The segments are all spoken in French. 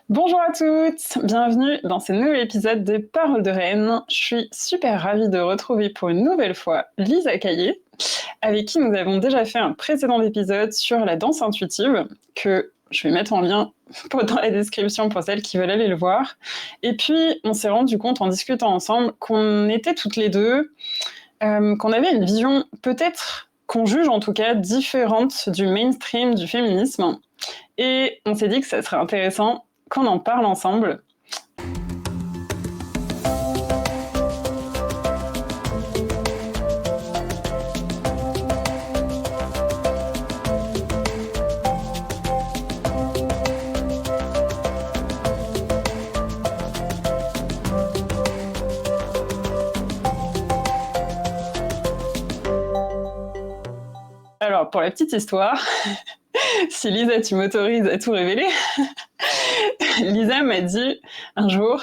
Bonjour à toutes, bienvenue dans ce nouvel épisode des Paroles de Reine. Je suis super ravie de retrouver pour une nouvelle fois Lisa Caillé, avec qui nous avons déjà fait un précédent épisode sur la danse intuitive, que je vais mettre en lien dans la description pour celles qui veulent aller le voir. Et puis, on s'est rendu compte en discutant ensemble qu'on était toutes les deux, qu'on avait une vision peut-être, qu'on juge en tout cas, différente du mainstream du féminisme. Et on s'est dit que ça serait intéressant qu'on en parle ensemble. Alors, pour la petite histoire, si Lisa, tu m'autorises à tout révéler, Lisa m'a dit un jour,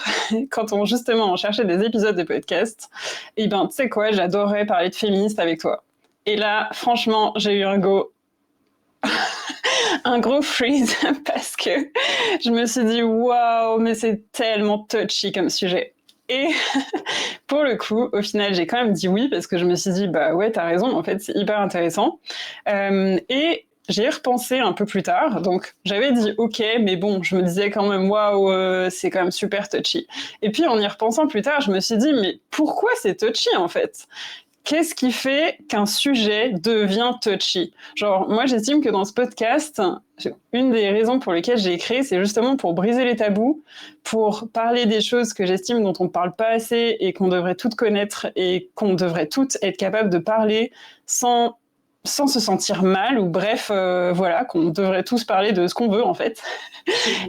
quand on cherchait des épisodes de podcast, eh ben, tu sais quoi, j'adorerais parler de féministe avec toi. Et là, franchement, j'ai eu un gros freeze parce que je me suis dit, waouh, mais c'est tellement touchy comme sujet. Et pour le coup, au final, j'ai quand même dit oui parce que je me suis dit, bah ouais, t'as raison, en fait, c'est hyper intéressant. Et j'ai repensé un peu plus tard, donc j'avais dit ok, mais bon, je me disais quand même waouh, c'est quand même super touchy. Et puis en y repensant plus tard, je me suis dit mais pourquoi c'est touchy en fait? Qu'est-ce qui fait qu'un sujet devient touchy? Genre, moi, j'estime que dans ce podcast, une des raisons pour lesquelles j'ai créé, c'est justement pour briser les tabous, pour parler des choses que j'estime dont on ne parle pas assez et qu'on devrait toutes connaître et qu'on devrait toutes être capables de parler sans se sentir mal, ou bref, voilà, qu'on devrait tous parler de ce qu'on veut en fait.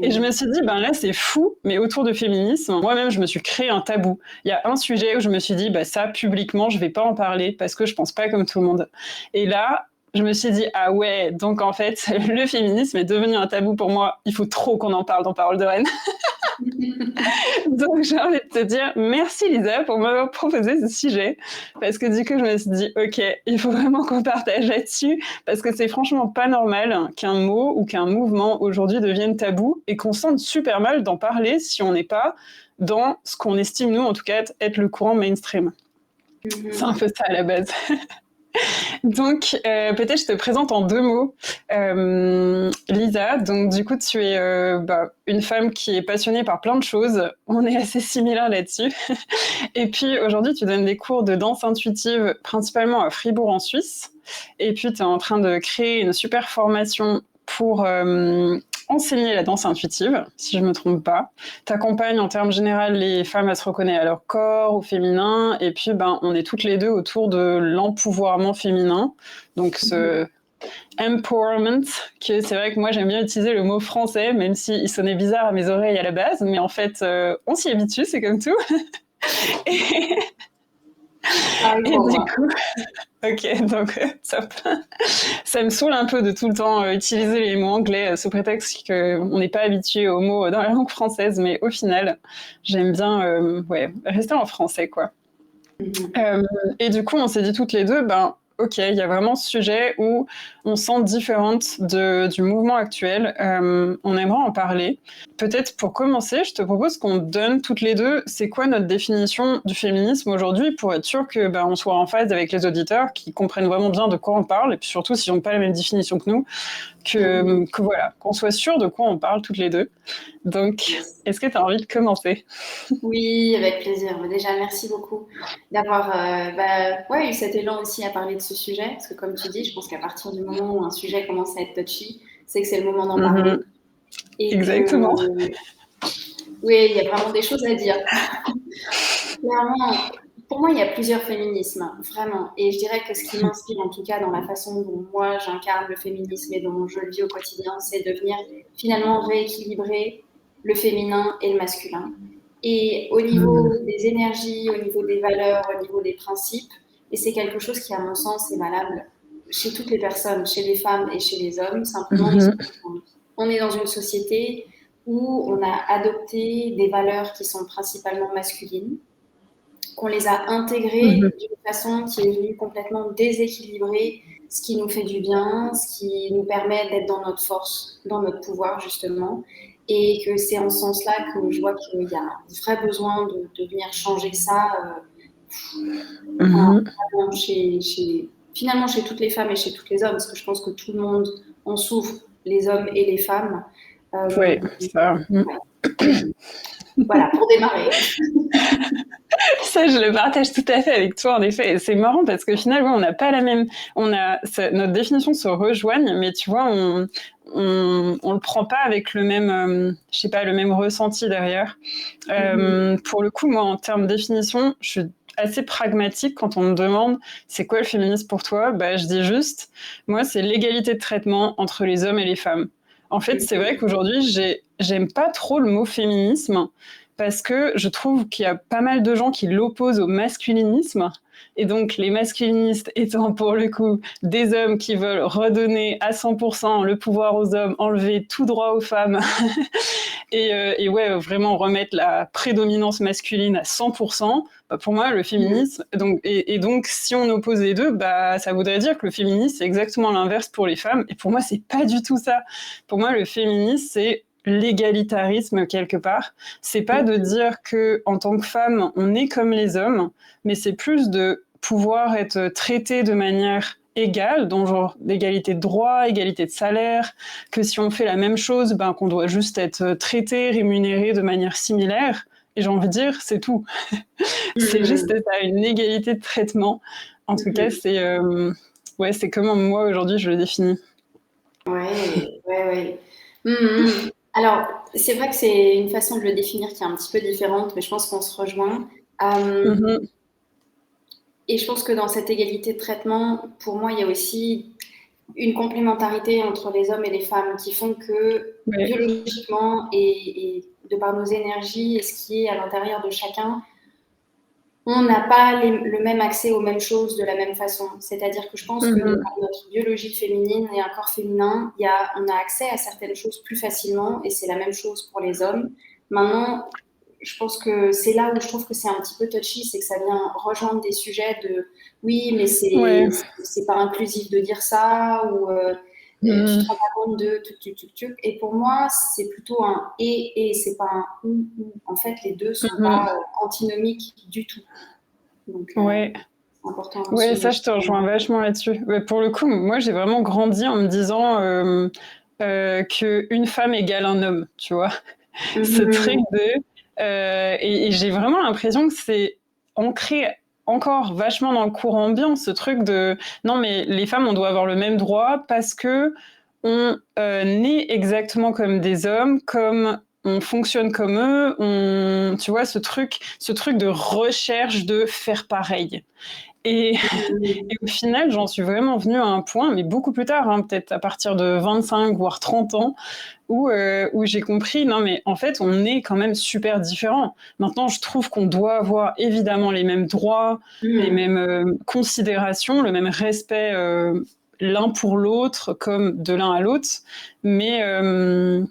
Et je me suis dit, ben là c'est fou, mais autour de féminisme, moi-même je me suis créé un tabou. Il y a un sujet où je me suis dit, bah ça publiquement je vais pas en parler parce que je pense pas comme tout le monde. Et là, je me suis dit, ah ouais, donc en fait, le féminisme est devenu un tabou pour moi. Il faut trop qu'on en parle dans Parole de Reine. Donc j'ai envie de te dire merci Lisa pour m'avoir proposé ce sujet, parce que du coup je me suis dit ok, il faut vraiment qu'on partage là-dessus, parce que c'est franchement pas normal qu'un mot ou qu'un mouvement aujourd'hui devienne tabou et qu'on sente super mal d'en parler si on n'est pas dans ce qu'on estime nous en tout cas être le courant mainstream. C'est un peu ça à la base. Donc, peut-être je te présente en 2 mots. Lisa, donc du coup, tu es une femme qui est passionnée par plein de choses. On est assez similaires là-dessus. Et puis, aujourd'hui, tu donnes des cours de danse intuitive, principalement à Fribourg, en Suisse. Et puis, tu es en train de créer une super formation pour enseigner la danse intuitive, si je ne me trompe pas. Tu accompagnes en termes généraux les femmes à se reconnaître à leur corps, au féminin, et puis on est toutes les deux autour de l'empouvoirment féminin. Donc ce empowerment, que c'est vrai que moi j'aime bien utiliser le mot français, même s'il sonnait bizarre à mes oreilles à la base, mais en fait on s'y habitue, c'est comme tout. Et du coup, ok, donc top. Ça me saoule un peu de tout le temps utiliser les mots anglais sous prétexte qu'on n'est pas habitué aux mots dans la langue française, mais au final, j'aime bien rester en français, quoi. Euh, et du coup, on s'est dit toutes les deux, ok, il y a vraiment ce sujet où on sent différente du mouvement actuel. On aimerait en parler. Peut-être pour commencer, je te propose qu'on donne toutes les deux, c'est quoi notre définition du féminisme aujourd'hui, pour être sûr que on soit en phase avec les auditeurs, qui comprennent vraiment bien de quoi on parle, et puis surtout s'ils n'ont pas la même définition que nous, que voilà, qu'on soit sûr de quoi on parle toutes les deux. Donc, est-ce que tu as envie de commencer? Oui, avec plaisir. Déjà, merci beaucoup d'avoir eu cet élan aussi à parler de ce sujet. Parce que comme tu dis, je pense qu'à partir du moment où un sujet commence à être touchy, c'est que c'est le moment d'en parler. Et que, Exactement. oui, il y a vraiment des choses à dire. Clairement, pour moi, il y a plusieurs féminismes, vraiment. Et je dirais que ce qui m'inspire, en tout cas, dans la façon dont moi j'incarne le féminisme et dont je le vis au quotidien, c'est de venir finalement rééquilibrer le féminin et le masculin. Et au niveau des énergies, au niveau des valeurs, au niveau des principes, et c'est quelque chose qui, à mon sens, est valable chez toutes les personnes, chez les femmes et chez les hommes. Simplement, on est dans une société où on a adopté des valeurs qui sont principalement masculines, qu'on les a intégrées d'une façon qui est venue complètement déséquilibrer ce qui nous fait du bien, ce qui nous permet d'être dans notre force, dans notre pouvoir justement. et que c'est en ce sens-là que je vois qu'il y a un vrai besoin de venir changer ça Mhm. finalement chez toutes les femmes et chez tous les hommes, parce que je pense que tout le monde en souffre, les hommes et les femmes. Ouais, ça. Ouais. Voilà, pour démarrer. Ça, je le partage tout à fait avec toi, en effet. Et c'est marrant parce que finalement, on n'a pas la même. Notre définition se rejoigne, mais tu vois, on le prend pas avec le même, je sais pas, le même ressenti derrière. Pour le coup, moi, en termes de définition, je suis assez pragmatique quand on me demande c'est quoi le féminisme pour toi. Bah, je dis juste, moi, c'est l'égalité de traitement entre les hommes et les femmes. En fait, c'est vrai qu'aujourd'hui, j'aime pas trop le mot féminisme parce que je trouve qu'il y a pas mal de gens qui l'opposent au masculinisme. Et donc, les masculinistes étant pour le coup des hommes qui veulent redonner à 100% le pouvoir aux hommes, enlever tout droit aux femmes, et ouais, vraiment remettre la prédominance masculine à 100%, bah pour moi, le féminisme, donc, si on oppose les deux, bah, ça voudrait dire que le féminisme, c'est exactement l'inverse pour les femmes. Et pour moi, c'est pas du tout ça. Pour moi, le féminisme, c'est l'égalitarisme quelque part. C'est pas de dire que en tant que femme, on est comme les hommes, mais c'est plus de pouvoir être traité de manière égale, donc genre d'égalité de droit, égalité de salaire, que si on fait la même chose, ben, qu'on doit juste être traité, rémunéré de manière similaire. Et j'ai envie de dire, c'est tout. C'est juste ça, une égalité de traitement. En tout cas, ouais, c'est comment moi aujourd'hui je le définis. Ouais, ouais, ouais. Alors, c'est vrai que c'est une façon de le définir qui est un petit peu différente, mais je pense qu'on se rejoint. Mhm. Et je pense que dans cette égalité de traitement, pour moi, il y a aussi une complémentarité entre les hommes et les femmes qui font que Ouais. biologiquement et de par nos énergies et ce qui est à l'intérieur de chacun, on n'a pas le même accès aux mêmes choses de la même façon. C'est-à-dire que je pense que de Mhm. par notre biologie féminine et un corps féminin, on a accès à certaines choses plus facilement et c'est la même chose pour les hommes. Maintenant, je pense que c'est là où je trouve que c'est un petit peu touchy, c'est que ça vient rejoindre des sujets de oui, mais Ouais. c'est pas inclusif de dire ça ou tu te Mhm. rends pas compte de tuc. Et pour moi, c'est plutôt un et c'est pas un ou. En fait, les deux sont Mhm. pas antinomiques du tout. Donc, Ouais. c'est important de Ouais, ça, souligner. je te rejoins vachement là-dessus. Ouais, pour le coup, moi, j'ai vraiment grandi en me disant qu'une femme égale un homme, tu vois. Ce truc Mhm. et j'ai vraiment l'impression que c'est ancré encore vachement dans le courant ambiant, ce truc de non, mais les femmes, on doit avoir le même droit parce que on naît exactement comme des hommes, comme on fonctionne comme eux, tu vois, ce truc de recherche de faire pareil. Et, et au final, j'en suis vraiment venue à un point, mais beaucoup plus tard, hein, peut-être à partir de 25 voire 30 ans, où j'ai compris, non mais en fait, on est quand même super différents. Maintenant, je trouve qu'on doit avoir évidemment les mêmes droits, les Mhm. mêmes considérations, le même respect l'un pour l'autre, comme de l'un à l'autre, mais, euh,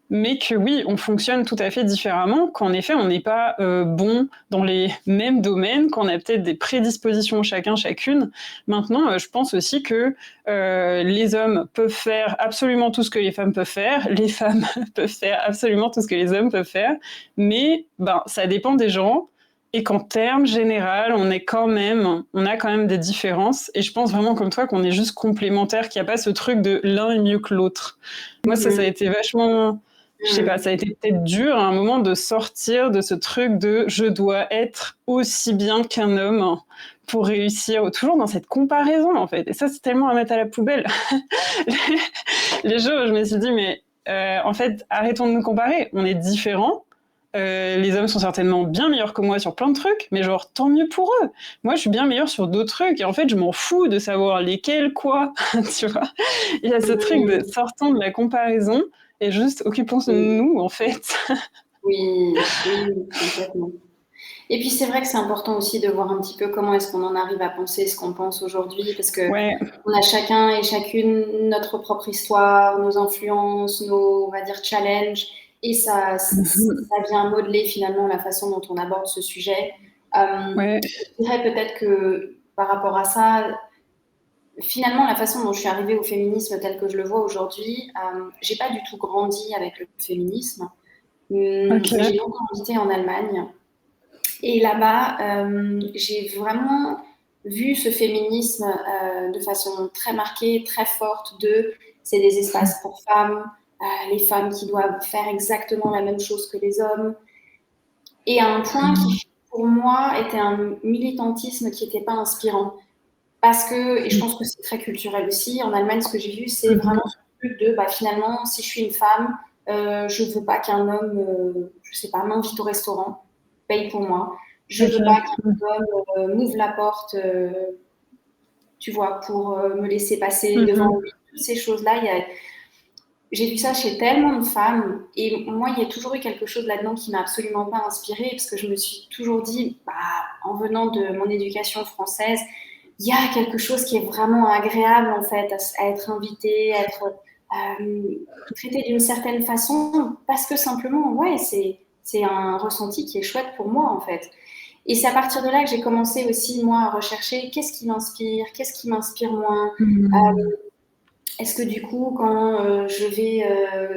mais que oui, on fonctionne tout à fait différemment, qu'en effet, on n'est pas bon dans les mêmes domaines, qu'on a peut-être des prédispositions chacun, chacune. Maintenant, je pense aussi que les hommes peuvent faire absolument tout ce que les femmes peuvent faire, les femmes peuvent faire absolument tout ce que les hommes peuvent faire, mais ben, ça dépend des gens, et qu'en termes général, on a quand même des différences, et je pense vraiment comme toi qu'on est juste complémentaires, qu'il n'y a pas ce truc de l'un est mieux que l'autre. Moi, ça a été vachement, je sais pas, ça a été peut-être dur à un moment de sortir de ce truc de je dois être aussi bien qu'un homme pour réussir, toujours dans cette comparaison en fait. Et ça, c'est tellement à mettre à la poubelle. Les jours où je me suis dit, mais en fait, arrêtons de nous comparer, on est différents. Les hommes sont certainement bien meilleurs que moi sur plein de trucs, mais genre tant mieux pour eux. Moi, je suis bien meilleure sur d'autres trucs et en fait, je m'en fous de savoir lesquels quoi, tu vois. Il y a ce truc de sortant de la comparaison et juste occupons-nous de Oui, nous en fait. oui, oui, complètement. Et puis c'est vrai que c'est important aussi de voir un petit peu comment est-ce qu'on en arrive à penser ce qu'on pense aujourd'hui, parce que Ouais. on a chacun et chacune notre propre histoire, nos influences, nos, on va dire, challenges, et ça vient modeler finalement la façon dont on aborde ce sujet. Ouais. Je dirais peut-être que par rapport à ça, finalement, la façon dont je suis arrivée au féminisme tel que je le vois aujourd'hui, j'ai pas du tout grandi avec le féminisme. Mais j'ai longtemps habité en Allemagne. Et là-bas, j'ai vraiment vu ce féminisme de façon très marquée, très forte c'est des espaces pour femmes, les femmes qui doivent faire exactement la même chose que les hommes. Et à un point qui, pour moi, était un militantisme qui n'était pas inspirant. Parce que, et je pense que c'est très culturel aussi, en Allemagne, ce que j'ai vu, c'est vraiment ce truc de, finalement, si je suis une femme, je veux pas qu'un homme, je sais pas, m'invite au restaurant, paye pour moi. Je veux pas qu'un homme m'ouvre la porte, tu vois, pour me laisser passer devant lui. Toutes ces choses-là, j'ai vu ça chez tellement de femmes, et moi, il y a toujours eu quelque chose là-dedans qui m'a absolument pas inspirée, parce que je me suis toujours dit, en venant de mon éducation française, il y a quelque chose qui est vraiment agréable, en fait, à être invité, à être traité d'une certaine façon, parce que simplement, ouais, c'est un ressenti qui est chouette pour moi, en fait. Et c'est à partir de là que j'ai commencé aussi, moi, à rechercher qu'est-ce qui m'inspire moins. Est-ce que du coup, quand je vais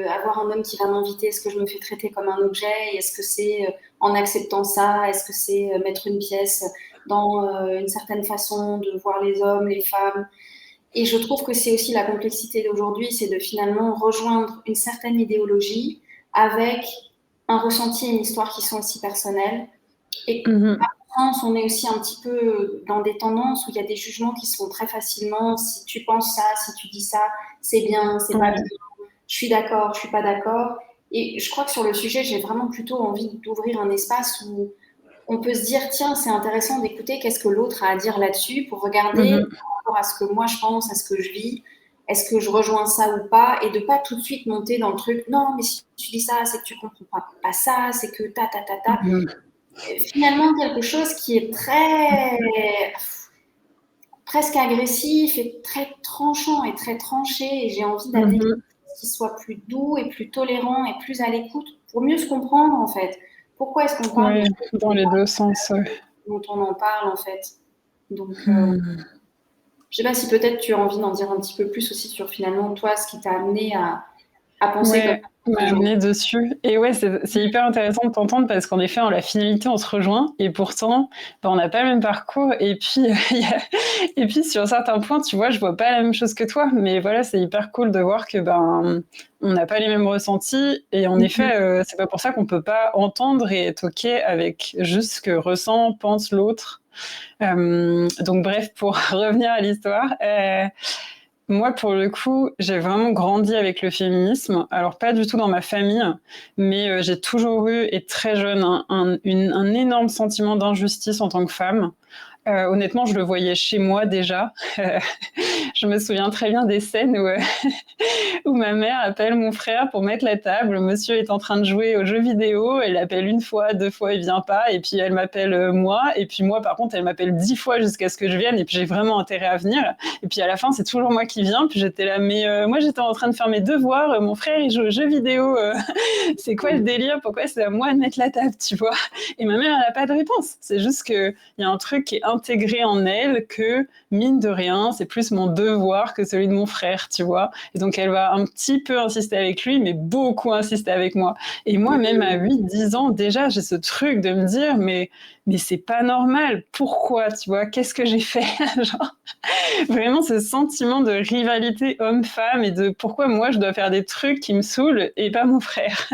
avoir un homme qui va m'inviter, est-ce que je me fais traiter comme un objet? Et est-ce que c'est en acceptant ça? Est-ce que c'est mettre une pièce dans une certaine façon de voir les hommes, les femmes? Et je trouve que c'est aussi la complexité d'aujourd'hui, c'est de finalement rejoindre une certaine idéologie avec un ressenti et une histoire qui sont aussi personnelles. Et France, on est aussi un petit peu dans des tendances où il y a des jugements qui se font très facilement. Si tu penses ça, si tu dis ça, c'est bien, c'est pas bien. Je suis d'accord, je suis pas d'accord. Et je crois que sur le sujet, j'ai vraiment plutôt envie d'ouvrir un espace où on peut se dire, tiens, c'est intéressant d'écouter qu'est-ce que l'autre a à dire là-dessus pour regarder par rapport à ce que moi je pense, à ce que je vis. Est-ce que je rejoins ça ou pas? Et de pas tout de suite monter dans le truc, non, mais si tu dis ça, c'est que tu comprends pas ça, c'est que ta, ta, ta, ta. Finalement, quelque chose qui est presque agressif et très tranchant et très tranché. Et j'ai envie d'aller qui soit plus doux et plus tolérant et plus à l'écoute pour mieux se comprendre, en fait. Pourquoi est-ce qu'on parle dans les deux sens, dont on en parle, en fait. Donc, je sais pas si peut-être tu as envie d'en dire un petit peu plus aussi sur finalement toi, ce qui t'a amené à penser comme m'a amené dessus. Et ouais, c'est hyper intéressant de t'entendre parce qu'en effet, en la finalité, on se rejoint et pourtant, on n'a pas le même parcours. Et puis, et puis, sur certains points, tu vois, je vois pas la même chose que toi. Mais voilà, c'est hyper cool de voir que on n'a pas les mêmes ressentis. Et en effet, c'est pas pour ça qu'on peut pas entendre et être OK avec juste ce que ressent, pense l'autre. Donc bref, pour revenir à l'histoire, moi, pour le coup, j'ai vraiment grandi avec le féminisme. Alors, pas du tout dans ma famille, mais j'ai toujours eu, et très jeune, un énorme sentiment d'injustice en tant que femme. Honnêtement, je le voyais chez moi déjà. Je me souviens très bien des scènes où ma mère appelle mon frère pour mettre la table. Le monsieur est en train de jouer aux jeux vidéo. Elle l'appelle une fois, deux fois, il vient pas. Et puis elle m'appelle moi. Et puis moi, par contre, elle m'appelle 10 fois jusqu'à ce que je vienne. Et puis j'ai vraiment intérêt à venir. Et puis à la fin, c'est toujours moi qui viens. Puis j'étais là, mais moi j'étais en train de faire mes devoirs. Mon frère il joue aux jeux vidéo. C'est quoi le délire? Pourquoi c'est à moi de mettre la table, tu vois? Et ma mère, elle n'a pas de réponse. C'est juste qu'il y a un truc qui est intégré en elle que, mine de rien, c'est plus mon devoir que celui de mon frère, tu vois. Et donc, elle va un petit peu insister avec lui, mais beaucoup insister avec moi. Et moi, même à 8-10 ans, déjà, j'ai ce truc de me dire, mais c'est pas normal. Pourquoi, tu vois? Qu'est-ce que j'ai fait? Genre, vraiment ce sentiment de rivalité homme-femme et de pourquoi moi, je dois faire des trucs qui me saoulent et pas mon frère.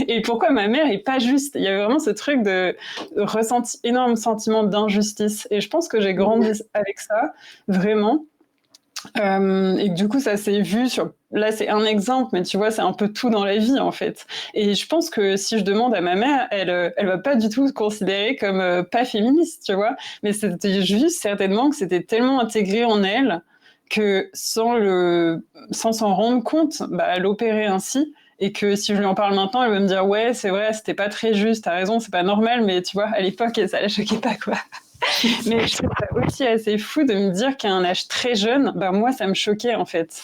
Et pourquoi ma mère est pas juste? Il y avait vraiment ce truc de ressenti, énorme sentiment d'injustice. Et je pense que j'ai grandi avec ça, vraiment. Et du coup, ça s'est vu sur. Là, c'est un exemple, mais tu vois, c'est un peu tout dans la vie, en fait. Et je pense que si je demande à ma mère, elle va pas du tout se considérer comme pas féministe, tu vois. Mais c'était juste certainement que c'était tellement intégré en elle que sans s'en rendre compte, elle opérait ainsi. Et que si je lui en parle maintenant, elle va me dire ouais, c'est vrai, c'était pas très juste, t'as raison, c'est pas normal, mais tu vois, à l'époque, ça la choquait pas, quoi. Mais je trouve ça aussi assez fou de me dire qu'à un âge très jeune, moi, ça me choquait, en fait.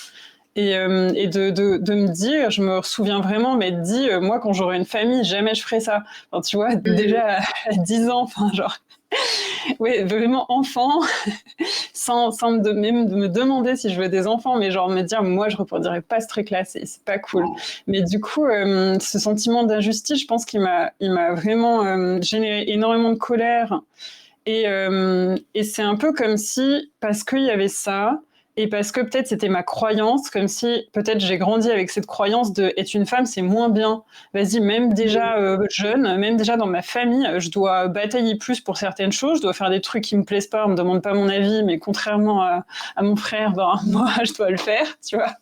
Et de me dire, je me souviens vraiment m'être dit, moi, quand j'aurai une famille, jamais je ferai ça. Enfin, tu vois, déjà à 10 ans, enfin, genre, Ouais, vraiment enfant, même de me demander si je veux des enfants, mais genre me dire, moi, je reproduirais pas ce truc-là, c'est pas cool. Mais du coup, ce sentiment d'injustice, je pense il m'a vraiment généré énormément de colère. Et c'est un peu comme si, parce qu'il y avait ça, et parce que peut-être c'était ma croyance, comme si peut-être j'ai grandi avec cette croyance de être une femme, c'est moins bien. Vas-y, même déjà jeune, même déjà dans ma famille, je dois batailler plus pour certaines choses, je dois faire des trucs qui me plaisent pas, on me demande pas mon avis, mais contrairement à mon frère, ben, moi, je dois le faire, tu vois.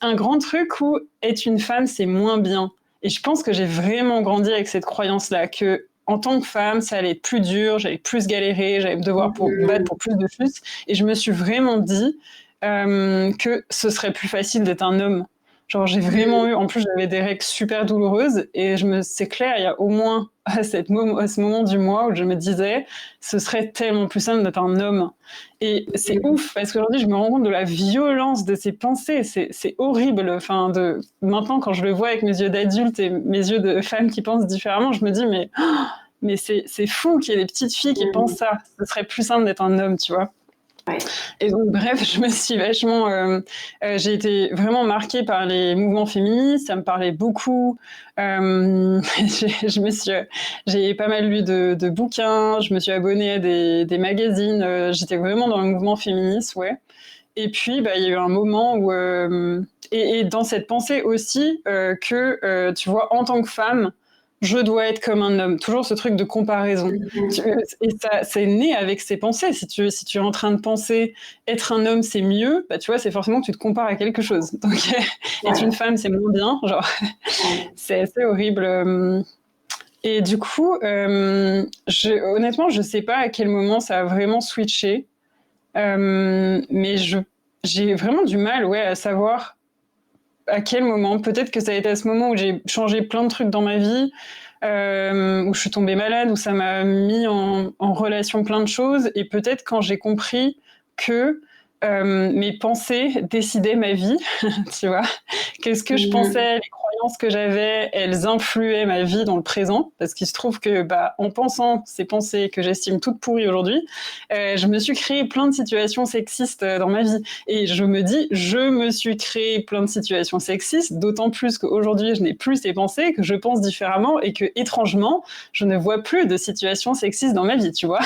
Un grand truc où être une femme, c'est moins bien. Et je pense que j'ai vraiment grandi avec cette croyance-là, que en tant que femme, ça allait être plus dur, j'allais plus galérer, j'allais devoir me battre pour plus de choses. Et je me suis vraiment dit que ce serait plus facile d'être un homme. Genre, j'ai vraiment eu, en plus, j'avais des règles super douloureuses et c'est clair, il y a au moins à ce moment du mois où je me disais, ce serait tellement plus simple d'être un homme. Et c'est ouf, parce qu'aujourd'hui, je me rends compte de la violence de ces pensées. C'est horrible. Enfin, maintenant, quand je le vois avec mes yeux d'adulte et mes yeux de femme qui pensent différemment, je me dis, mais c'est fou qu'il y ait des petites filles qui pensent ça. Ce serait plus simple d'être un homme, tu vois. Ouais. Et donc, bref, je me suis vachement. J'ai été vraiment marquée par les mouvements féministes, ça me parlait beaucoup. J'ai pas mal lu de bouquins, je me suis abonnée à des magazines, j'étais vraiment dans le mouvement féministe, ouais. Et puis, bah, il y a eu un moment où. Et dans cette pensée aussi que, tu vois, en tant que femme, je dois être comme un homme. Toujours ce truc de comparaison. Et ça, c'est né avec ces pensées. Si tu es en train de penser être un homme, c'est mieux, bah, tu vois, c'est forcément que tu te compares à quelque chose. Donc, être une femme, c'est moins bien. Genre, c'est assez horrible. Et du coup, honnêtement, je sais pas à quel moment ça a vraiment switché. Mais j'ai vraiment du mal, ouais, à savoir à quel moment. Peut-être que ça a été à ce moment où j'ai changé plein de trucs dans ma vie, où je suis tombée malade, où ça m'a mis en relation plein de choses. Et peut-être quand j'ai compris que mes pensées décidaient ma vie, tu vois, que ce que je pensais, les croyances que j'avais, elles influaient ma vie dans le présent, parce qu'il se trouve que, bah, en pensant ces pensées que j'estime toutes pourries aujourd'hui, je me suis créé plein de situations sexistes dans ma vie. Et je me dis, je me suis créé plein de situations sexistes, d'autant plus qu'aujourd'hui, je n'ai plus ces pensées, que je pense différemment et que, étrangement, je ne vois plus de situations sexistes dans ma vie, tu vois.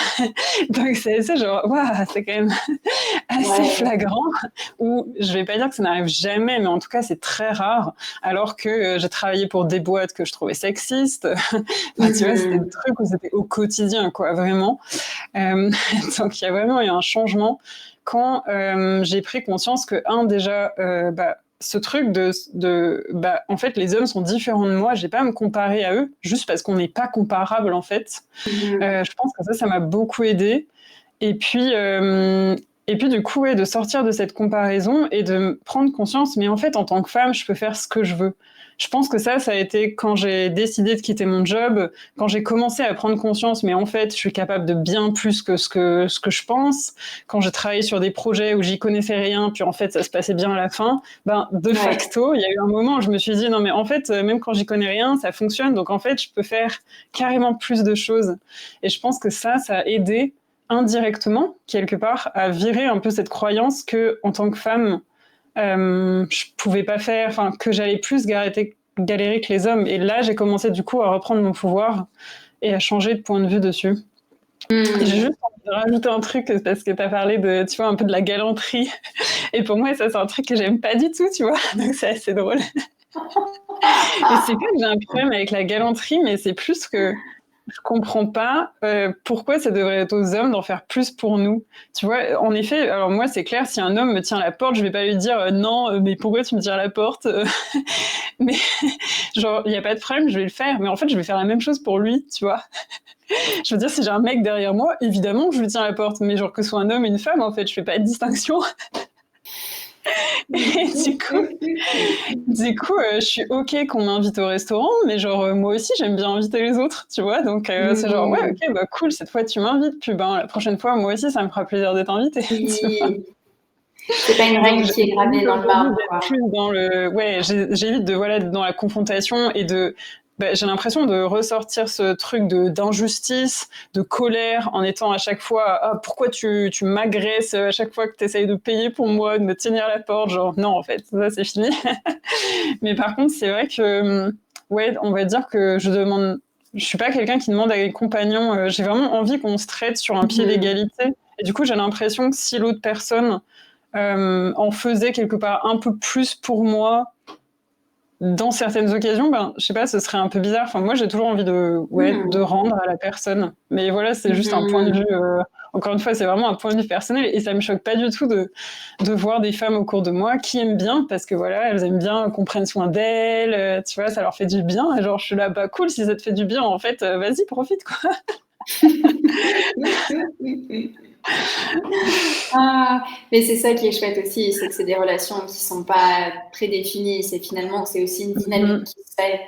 Donc, c'est assez genre, waouh, c'est quand même assez flagrant, où je vais pas dire que ça n'arrive jamais, mais en tout cas, c'est très rare, alors que j'ai travaillé pour des boîtes que je trouvais sexistes. Enfin, tu vois, c'était des trucs où c'était au quotidien, quoi, vraiment. Donc, il y a vraiment eu un changement quand j'ai pris conscience que, déjà, bah, ce truc bah, en fait, les hommes sont différents de moi, j'ai pas à me comparer à eux, juste parce qu'on n'est pas comparable, en fait. Je pense que ça m'a beaucoup aidée. Et puis du coup, ouais, de sortir de cette comparaison et de prendre conscience, mais en fait, en tant que femme, je peux faire ce que je veux. Je pense que ça a été quand j'ai décidé de quitter mon job, quand j'ai commencé à prendre conscience, mais en fait, je suis capable de bien plus que ce que je pense. Quand j'ai travaillé sur des projets où j'y connaissais rien, puis en fait, ça se passait bien à la fin, ben, de facto, il y a eu un moment où je me suis dit, non, mais en fait, même quand j'y connais rien, ça fonctionne. Donc, en fait, je peux faire carrément plus de choses. Et je pense que ça a aidé indirectement, quelque part, à virer un peu cette croyance que, en tant que femme, je pouvais pas faire, enfin, que j'allais plus galérer que les hommes. Et là, j'ai commencé du coup à reprendre mon pouvoir et à changer de point de vue dessus. Et j'ai juste envie de rajouter un truc parce que tu as parlé de, tu vois, un peu de la galanterie. Et pour moi, ça, c'est un truc que j'aime pas du tout, tu vois. Donc, c'est assez drôle. Et c'est pas que j'ai un problème avec la galanterie, mais c'est plus que je comprends pas pourquoi ça devrait être aux hommes d'en faire plus pour nous. Tu vois, en effet, alors moi, c'est clair, si un homme me tient à la porte, je vais pas lui dire non, mais pourquoi tu me tiens à la porte Mais genre, il y a pas de problème, je vais le faire. Mais en fait, je vais faire la même chose pour lui, tu vois. Je veux dire, si j'ai un mec derrière moi, évidemment que je lui tiens à la porte. Mais genre, que ce soit un homme ou une femme, en fait, je fais pas de distinction. Et du coup, je suis ok qu'on m'invite au restaurant, mais genre moi aussi j'aime bien inviter les autres, tu vois. Donc c'est genre ouais, ok, bah cool, cette fois tu m'invites, puis ben la prochaine fois moi aussi ça me fera plaisir d'être invitée. Oui. C'est pas une règle qui est gravée dans le marbre, quoi. Plus dans le, ouais, j'évite de voilà dans la confrontation et de j'ai l'impression de ressortir ce truc d'injustice, de colère, en étant à chaque fois « Ah, pourquoi tu m'agresses à chaque fois que tu essayes de payer pour moi, de me tenir la porte ?» Genre, non, en fait, ça, c'est fini. Mais par contre, c'est vrai que, ouais, on va dire que je suis pas quelqu'un qui demande à un compagnon, j'ai vraiment envie qu'on se traite sur un pied d'égalité. Et du coup, j'ai l'impression que si l'autre personne en faisait quelque part un peu plus pour moi, dans certaines occasions, je sais pas, ce serait un peu bizarre. Enfin, moi, j'ai toujours envie de rendre à la personne. Mais voilà, c'est juste un point de vue. Encore une fois, c'est vraiment un point de vue personnel et ça me choque pas du tout de voir des femmes au cours de moi qui aiment bien parce que voilà, elles aiment bien qu'on prenne soin d'elles. Tu vois, ça leur fait du bien. Genre, je suis là, bah cool, si ça te fait du bien, en fait, vas-y, profite quoi. Ah, mais c'est ça qui est chouette aussi, c'est que c'est des relations qui sont pas prédéfinies. C'est finalement, c'est aussi une dynamique qui se fait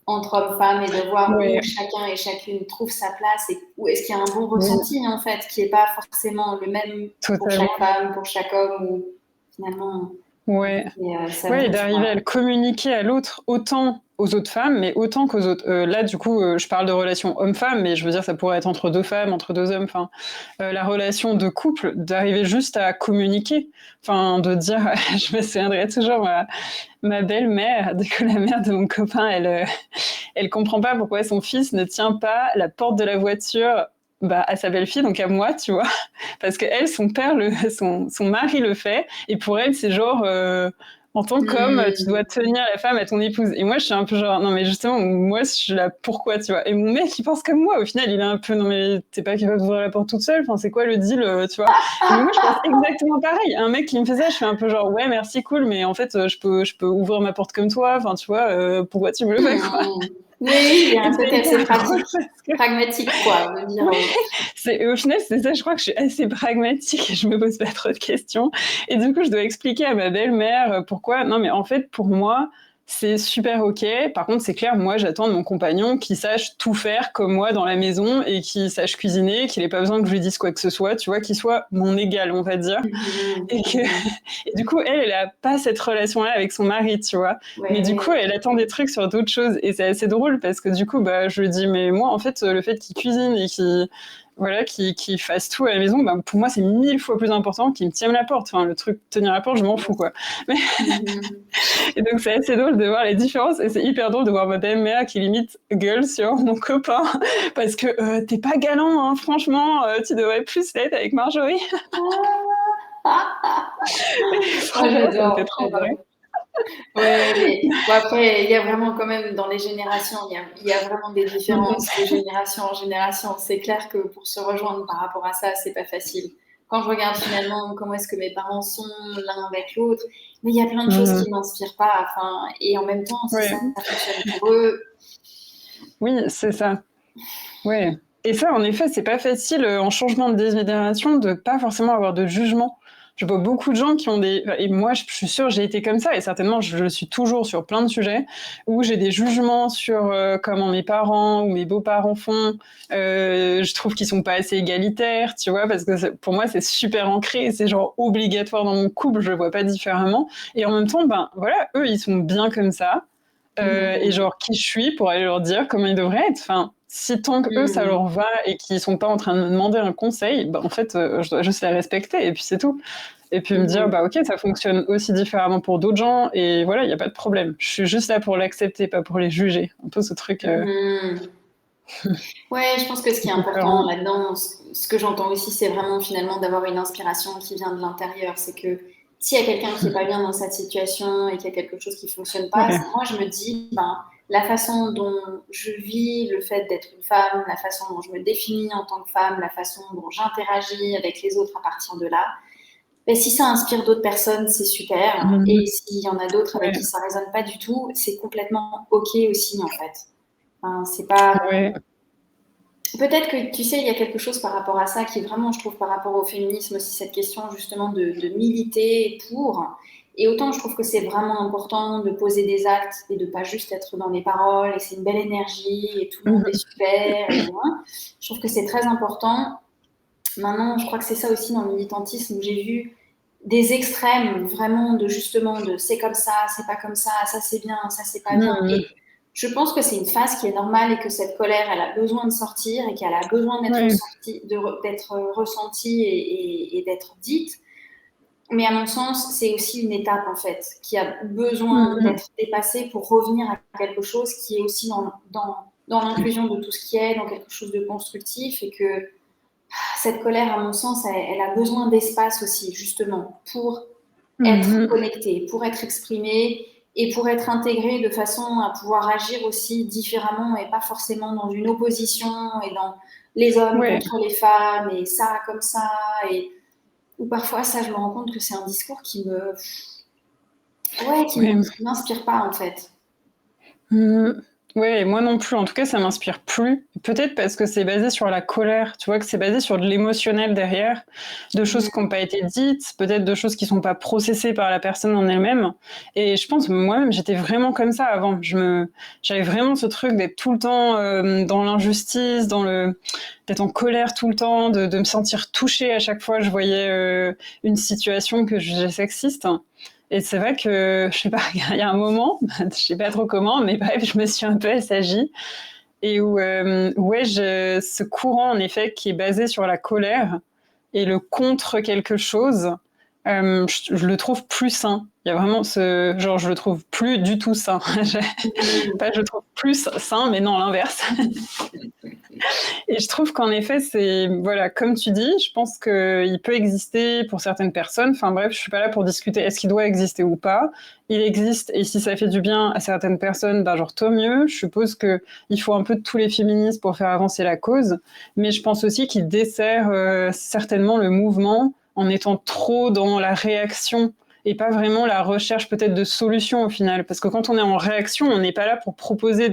entre hommes-femmes et de voir où chacun et chacune trouve sa place et où est-ce qu'il y a un bon ressenti en fait, qui est pas forcément le même pour chaque femme, pour chaque homme ou finalement. Ouais, et d'arriver à le communiquer à l'autre autant aux autres femmes, mais autant qu'aux autres. Là, du coup, je parle de relation homme-femme, mais je veux dire, ça pourrait être entre deux femmes, entre deux hommes. Enfin, la relation de couple, d'arriver juste à communiquer. Enfin, de dire, je me souviendrai toujours, ma belle-mère, du coup, la mère de mon copain, elle comprend pas pourquoi son fils ne tient pas la porte de la voiture à sa belle-fille, donc à moi, tu vois. Parce que elle, son père, son mari le fait, et pour elle, c'est genre, en tant qu'homme, tu dois tenir la femme à ton épouse. Et moi, je suis un peu genre, non mais justement, moi, je suis là, pourquoi, tu vois. Et mon mec, il pense comme moi. Au final, il est un peu, non mais t'es pas capable d'ouvrir la porte toute seule. Enfin, c'est quoi le deal, tu vois. Et moi, je pense exactement pareil. Un mec qui me fait ça, je fais un peu genre, ouais, merci, cool, mais en fait, je peux ouvrir ma porte comme toi. Enfin, tu vois, pourquoi tu me le fais, quoi. Oui, il y a un côté assez pragmatique, quoi. De dire, au final, c'est ça, je crois que je suis assez pragmatique et je me pose pas trop de questions. Et du coup, je dois expliquer à ma belle-mère pourquoi. Non, mais en fait, pour moi, c'est super ok. Par contre, c'est clair, moi, j'attends de mon compagnon qu'il sache tout faire comme moi dans la maison et qu'il sache cuisiner, qu'il ait pas besoin que je lui dise quoi que ce soit, tu vois, qu'il soit mon égal, on va dire. Et du coup, elle a pas cette relation-là avec son mari, tu vois. Mais du coup, elle attend des trucs sur d'autres choses. Et c'est assez drôle parce que du coup, je lui dis, mais moi, en fait, le fait qu'il cuisine et qu'il fasse tout à la maison, pour moi, c'est 1000 fois plus important qu'il me tienne la porte. Enfin, le truc tenir la porte, je m'en fous, quoi. Mais et donc, c'est assez drôle de voir les différences. Et c'est hyper drôle de voir ma belle-mère qui limite gueule sur mon copain parce que t'es pas galant, hein, franchement, tu devrais plus l'être avec Marjorie. Franchement, ça me fait trop marrer. Ouais, mais après, il y a vraiment quand même dans les générations, il y a vraiment des différences de génération en génération. C'est clair que pour se rejoindre par rapport à ça, c'est pas facile. Quand je regarde finalement comment est-ce que mes parents sont l'un avec l'autre, mais il y a plein de choses qui m'inspirent pas. Enfin, et en même temps, si ça fonctionne pour eux. Oui, c'est ça. Ouais. Et ça, en effet, c'est pas facile en changement de génération de pas forcément avoir de jugement. Je vois beaucoup de gens qui ont des... Et moi, je suis sûre, j'ai été comme ça, et certainement, je le suis toujours sur plein de sujets, où j'ai des jugements sur comment mes parents ou mes beaux-parents font. Je trouve qu'ils sont pas assez égalitaires, tu vois, parce que pour moi, c'est super ancré, c'est genre obligatoire dans mon couple, je le vois pas différemment. Et en même temps, voilà, eux, ils sont bien comme ça. Et genre, qui je suis pour aller leur dire comment ils devraient être. Enfin, si tant que eux, ça leur va et qu'ils sont pas en train de me demander un conseil, en fait, je dois juste les respecter et puis c'est tout. Et puis me dire, ok, ça fonctionne aussi différemment pour d'autres gens et voilà, il n'y a pas de problème. Je suis juste là pour l'accepter, pas pour les juger. Un peu ce truc. Ouais, je pense que ce qui est important là-dedans, ce que j'entends aussi, c'est vraiment finalement d'avoir une inspiration qui vient de l'intérieur. C'est que s'il y a quelqu'un qui est pas bien dans cette situation et qu'il y a quelque chose qui fonctionne pas, moi je me dis, la façon dont je vis le fait d'être une femme, la façon dont je me définis en tant que femme, la façon dont j'interagis avec les autres à partir de là, si ça inspire d'autres personnes, c'est super. Et s'il y en a d'autres avec qui ça résonne pas du tout, c'est complètement ok aussi en fait. Enfin, c'est pas. Peut-être que, tu sais, il y a quelque chose par rapport à ça qui est vraiment, je trouve, par rapport au féminisme aussi, cette question justement de militer pour. Et autant je trouve que c'est vraiment important de poser des actes et de pas juste être dans les paroles et c'est une belle énergie et tout le monde est super. Et je trouve que c'est très important. Maintenant, je crois que c'est ça aussi dans le militantisme où j'ai vu des extrêmes vraiment de justement de c'est comme ça, c'est pas comme ça c'est bien, ça c'est pas bien. Et je pense que c'est une phase qui est normale et que cette colère, elle a besoin de sortir et qu'elle a besoin d'être Ouais. d'être ressentie et d'être dite. Mais à mon sens, c'est aussi une étape, en fait, qui a besoin Mhm. d'être dépassée pour revenir à quelque chose qui est aussi dans l'inclusion de tout ce qui est, dans quelque chose de constructif, et que cette colère, à mon sens, elle a besoin d'espace aussi, justement, pour être Mhm. connectée, pour être exprimée et pour être intégrée de façon à pouvoir agir aussi différemment et pas forcément dans une opposition et dans les hommes Ouais. contre les femmes et ça comme ça. Et ou parfois, ça, je me rends compte que c'est un discours qui Ouais. m'inspire pas, en fait. Mmh. Ouais, et moi non plus. En tout cas, ça m'inspire plus. Peut-être parce que c'est basé sur la colère, tu vois? Que c'est basé sur de l'émotionnel derrière, de choses qui ont pas été dites, peut-être de choses qui sont pas processées par la personne en elle-même. Et je pense, moi-même, j'étais vraiment comme ça avant. J'avais vraiment ce truc d'être tout le temps dans l'injustice, d'être en colère tout le temps, de me sentir touchée à chaque fois que je voyais une situation que je jugeais sexiste. Et c'est vrai que, je sais pas, il y a un moment, je sais pas trop comment, mais bref, je me suis un peu assagie et où, ouais, ce courant, en effet, qui est basé sur la colère et le contre quelque chose, je le trouve plus sain. Il y a vraiment ce genre, je le trouve plus du tout sain. Pas je le trouve plus sain, mais non, l'inverse. Et je trouve qu'en effet, c'est, voilà, comme tu dis, je pense qu'il peut exister pour certaines personnes. Enfin bref, je suis pas là pour discuter est-ce qu'il doit exister ou pas. Il existe, et si ça fait du bien à certaines personnes, ben genre tant mieux. Je suppose qu'il faut un peu de tous les féministes pour faire avancer la cause. Mais je pense aussi qu'il dessert certainement le mouvement en étant trop dans la réaction et pas vraiment la recherche peut-être de solutions au final. Parce que quand on est en réaction, on n'est pas là pour proposer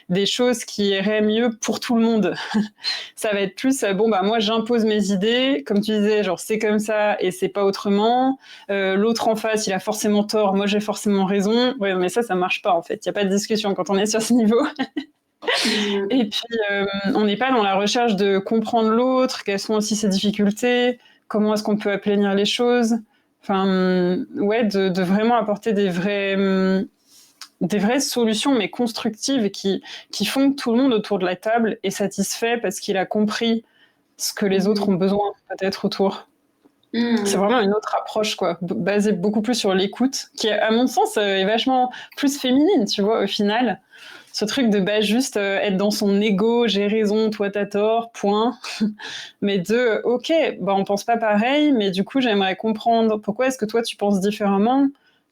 des choses qui iraient mieux pour tout le monde. Ça va être plus, bon, bah moi j'impose mes idées, comme tu disais, genre c'est comme ça et c'est pas autrement. L'autre en face, il a forcément tort, moi j'ai forcément raison. Ouais, mais ça marche pas en fait. Il y a pas de discussion quand on est sur ce niveau. Et puis, on n'est pas dans la recherche de comprendre l'autre, quelles sont aussi ses difficultés, comment est-ce qu'on peut aplanir les choses. Enfin, ouais, de vraiment apporter des vraies solutions, mais constructives, et qui font que tout le monde autour de la table est satisfait parce qu'il a compris ce que les autres ont besoin, peut-être, autour. C'est vraiment une autre approche, quoi, basée beaucoup plus sur l'écoute, qui, à mon sens, est vachement plus féminine, tu vois, au final. Ce truc de juste être dans son ego, j'ai raison, toi t'as tort, point. Mais ok, bah on pense pas pareil, mais du coup j'aimerais comprendre pourquoi est-ce que toi tu penses différemment,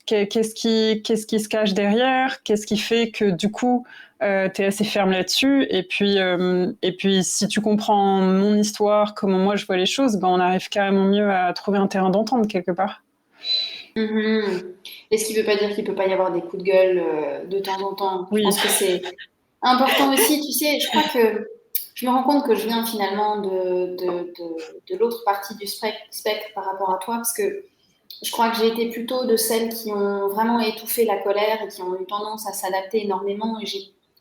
qu'est-ce qui se cache derrière, qu'est-ce qui fait que du coup t'es assez ferme là-dessus, et puis si tu comprends mon histoire, comment moi je vois les choses, bah on arrive carrément mieux à trouver un terrain d'entente quelque part. Mhm. Et ce qui ne veut pas dire qu'il ne peut pas y avoir des coups de gueule de temps en temps. Je Oui. pense que c'est important aussi. Tu sais, je crois que je me rends compte que je viens finalement de l'autre partie du spectre par rapport à toi, parce que je crois que j'ai été plutôt de celles qui ont vraiment étouffé la colère et qui ont eu tendance à s'adapter énormément. Et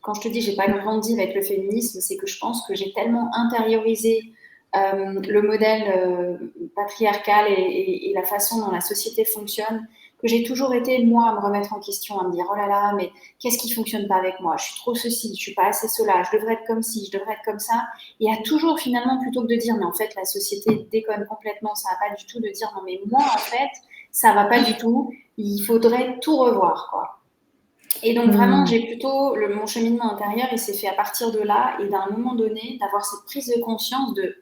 quand je te dis j'ai pas grandi avec le féminisme, c'est que je pense que j'ai tellement intériorisé le modèle patriarcal et la façon dont la société fonctionne, que j'ai toujours été, moi, à me remettre en question, à me dire, oh là là, mais qu'est-ce qui fonctionne pas avec moi? Je suis trop ceci, je suis pas assez cela, je devrais être comme ci, je devrais être comme ça. Et à toujours, finalement, plutôt que de dire, mais en fait, la société déconne complètement, ça va pas du tout, de dire, non, mais moi, en fait, ça va pas du tout, il faudrait tout revoir, quoi. Et donc vraiment, Mmh. j'ai plutôt mon cheminement intérieur, il s'est fait à partir de là et d'un moment donné, d'avoir cette prise de conscience de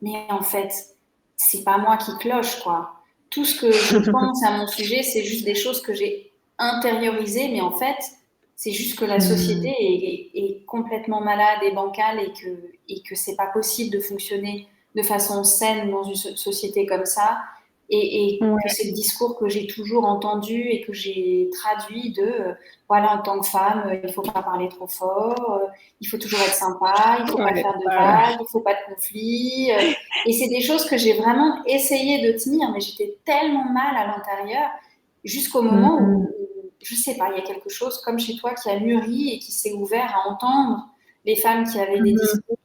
mais en fait, c'est pas moi qui cloche, quoi. Tout ce que je pense à mon sujet, c'est juste des choses que j'ai intériorisées, mais en fait, c'est juste que la société Mmh. est complètement malade et bancale et que c'est pas possible de fonctionner de façon saine dans une société comme ça. Et que Ouais, c'est le discours que j'ai toujours entendu et que j'ai traduit de voilà, en tant que femme, il faut pas parler trop fort, il faut toujours être sympa, il faut pas ouais, faire de vagues, il faut pas de conflits. Et c'est des choses que j'ai vraiment essayé de tenir, mais j'étais tellement mal à l'intérieur jusqu'au moment mmh. où, je sais pas, il y a quelque chose comme chez toi qui a mûri et qui s'est ouvert à entendre les femmes qui avaient des Mmh. discours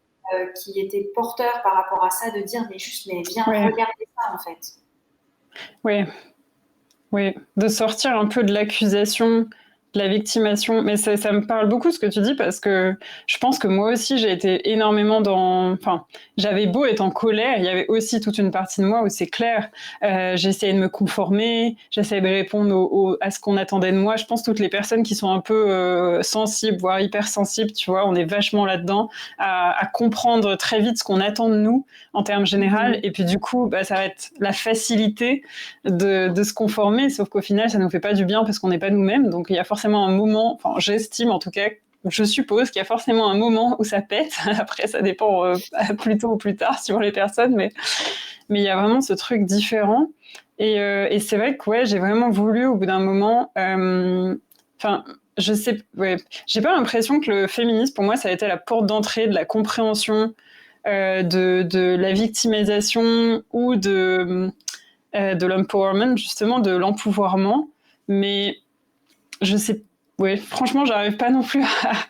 qui étaient porteurs par rapport à ça, de dire mais juste, mais viens Ouais, regarder ça en fait. ouais. Oui, de sortir un peu de l'accusation La victimation, mais ça me parle beaucoup ce que tu dis parce que je pense que moi aussi j'ai été énormément enfin, j'avais beau être en colère, il y avait aussi toute une partie de moi où c'est clair, j'essayais de me conformer, j'essayais de répondre à ce qu'on attendait de moi. Je pense que toutes les personnes qui sont un peu sensibles, voire hypersensibles, tu vois, on est vachement là-dedans à comprendre très vite ce qu'on attend de nous en termes généraux, et puis du coup, bah, ça va être la facilité de se conformer, sauf qu'au final, ça nous fait pas du bien parce qu'on n'est pas nous-mêmes. Donc il y a forcément un moment, enfin j'estime en tout cas, je suppose qu'il y a forcément un moment où ça pète. Après, ça dépend plus tôt ou plus tard suivant les personnes, mais il y a vraiment ce truc différent. Et c'est vrai que ouais, j'ai vraiment voulu au bout d'un moment, enfin. Je sais, ouais, j'ai pas l'impression que le féminisme, pour moi, ça a été la porte d'entrée de la compréhension de la victimisation ou de l'empowerment, justement, de l'empouvoirment. Mais je sais, ouais, franchement, j'arrive pas non plus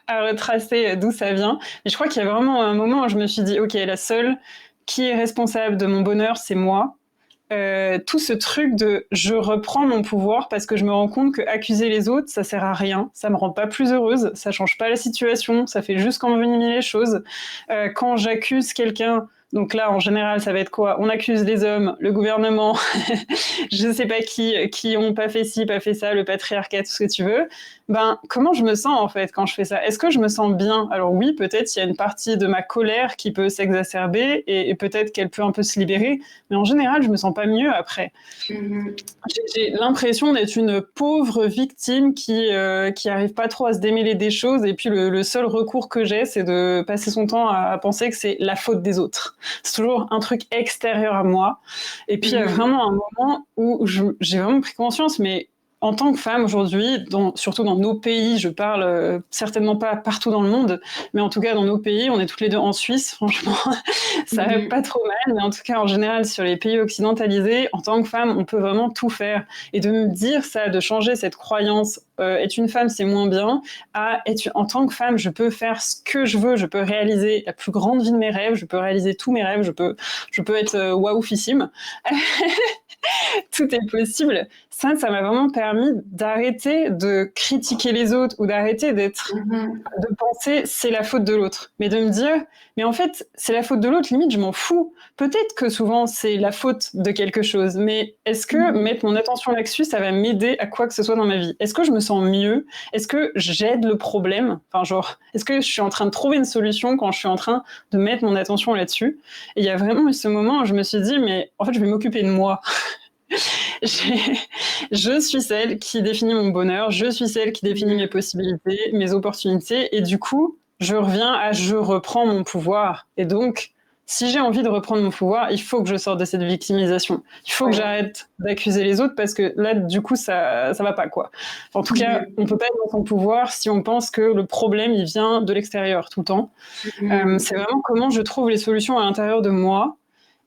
à retracer d'où ça vient. Mais je crois qu'il y a vraiment un moment où je me suis dit, ok, la seule qui est responsable de mon bonheur, c'est moi. Tout ce truc de je reprends mon pouvoir parce que je me rends compte que accuser les autres, ça sert à rien, ça me rend pas plus heureuse, ça change pas la situation, ça fait juste qu'envenimer les choses. Quand j'accuse quelqu'un, donc là en général ça va être quoi? On accuse les hommes, le gouvernement, je sais pas qui ont pas fait ci, pas fait ça, le patriarcat, tout ce que tu veux. Ben comment je me sens en fait quand je fais ça? Est-ce que je me sens bien? Alors oui, peut-être il y a une partie de ma colère qui peut s'exacerber et peut-être qu'elle peut un peu se libérer, mais en général je me sens pas mieux après. J'ai l'impression d'être une pauvre victime qui arrive pas trop à se démêler des choses, et puis le seul recours que j'ai, c'est de passer son temps à penser que c'est la faute des autres. C'est toujours un truc extérieur à moi. Et puis il y a vraiment un moment où j'ai vraiment pris conscience, mais en tant que femme aujourd'hui, surtout dans nos pays, je parle certainement pas partout dans le monde, mais en tout cas dans nos pays, on est toutes les deux en Suisse, franchement, ça va pas trop mal, mais en tout cas en général sur les pays occidentalisés, en tant que femme, on peut vraiment tout faire. Et de me dire ça, de changer cette croyance, être une femme c'est moins bien, en tant que femme, je peux faire ce que je veux, je peux réaliser la plus grande vie de mes rêves, je peux réaliser tous mes rêves, je peux être waouhfissime. Tout est possible. Ça m'a vraiment permis d'arrêter de critiquer les autres ou d'arrêter de penser c'est la faute de l'autre. Mais de me dire, mais en fait, c'est la faute de l'autre, limite, je m'en fous. Peut-être que souvent, c'est la faute de quelque chose, mais est-ce que mettre mon attention là-dessus, ça va m'aider à quoi que ce soit dans ma vie? Est-ce que je me sens mieux? Est-ce que j'aide le problème? Enfin, genre, est-ce que je suis en train de trouver une solution quand je suis en train de mettre mon attention là-dessus? Et il y a vraiment eu ce moment où je me suis dit, mais en fait, je vais m'occuper de moi. Je suis celle qui définit mon bonheur, je suis celle qui définit mes possibilités, mes opportunités, et du coup, je reprends mon pouvoir. Et donc, si j'ai envie de reprendre mon pouvoir, il faut que je sorte de cette victimisation. Il faut que j'arrête d'accuser les autres parce que là, du coup, ça va pas, quoi. En tout cas, on peut pas être dans son pouvoir si on pense que le problème, il vient de l'extérieur tout le temps. C'est vraiment comment je trouve les solutions à l'intérieur de moi.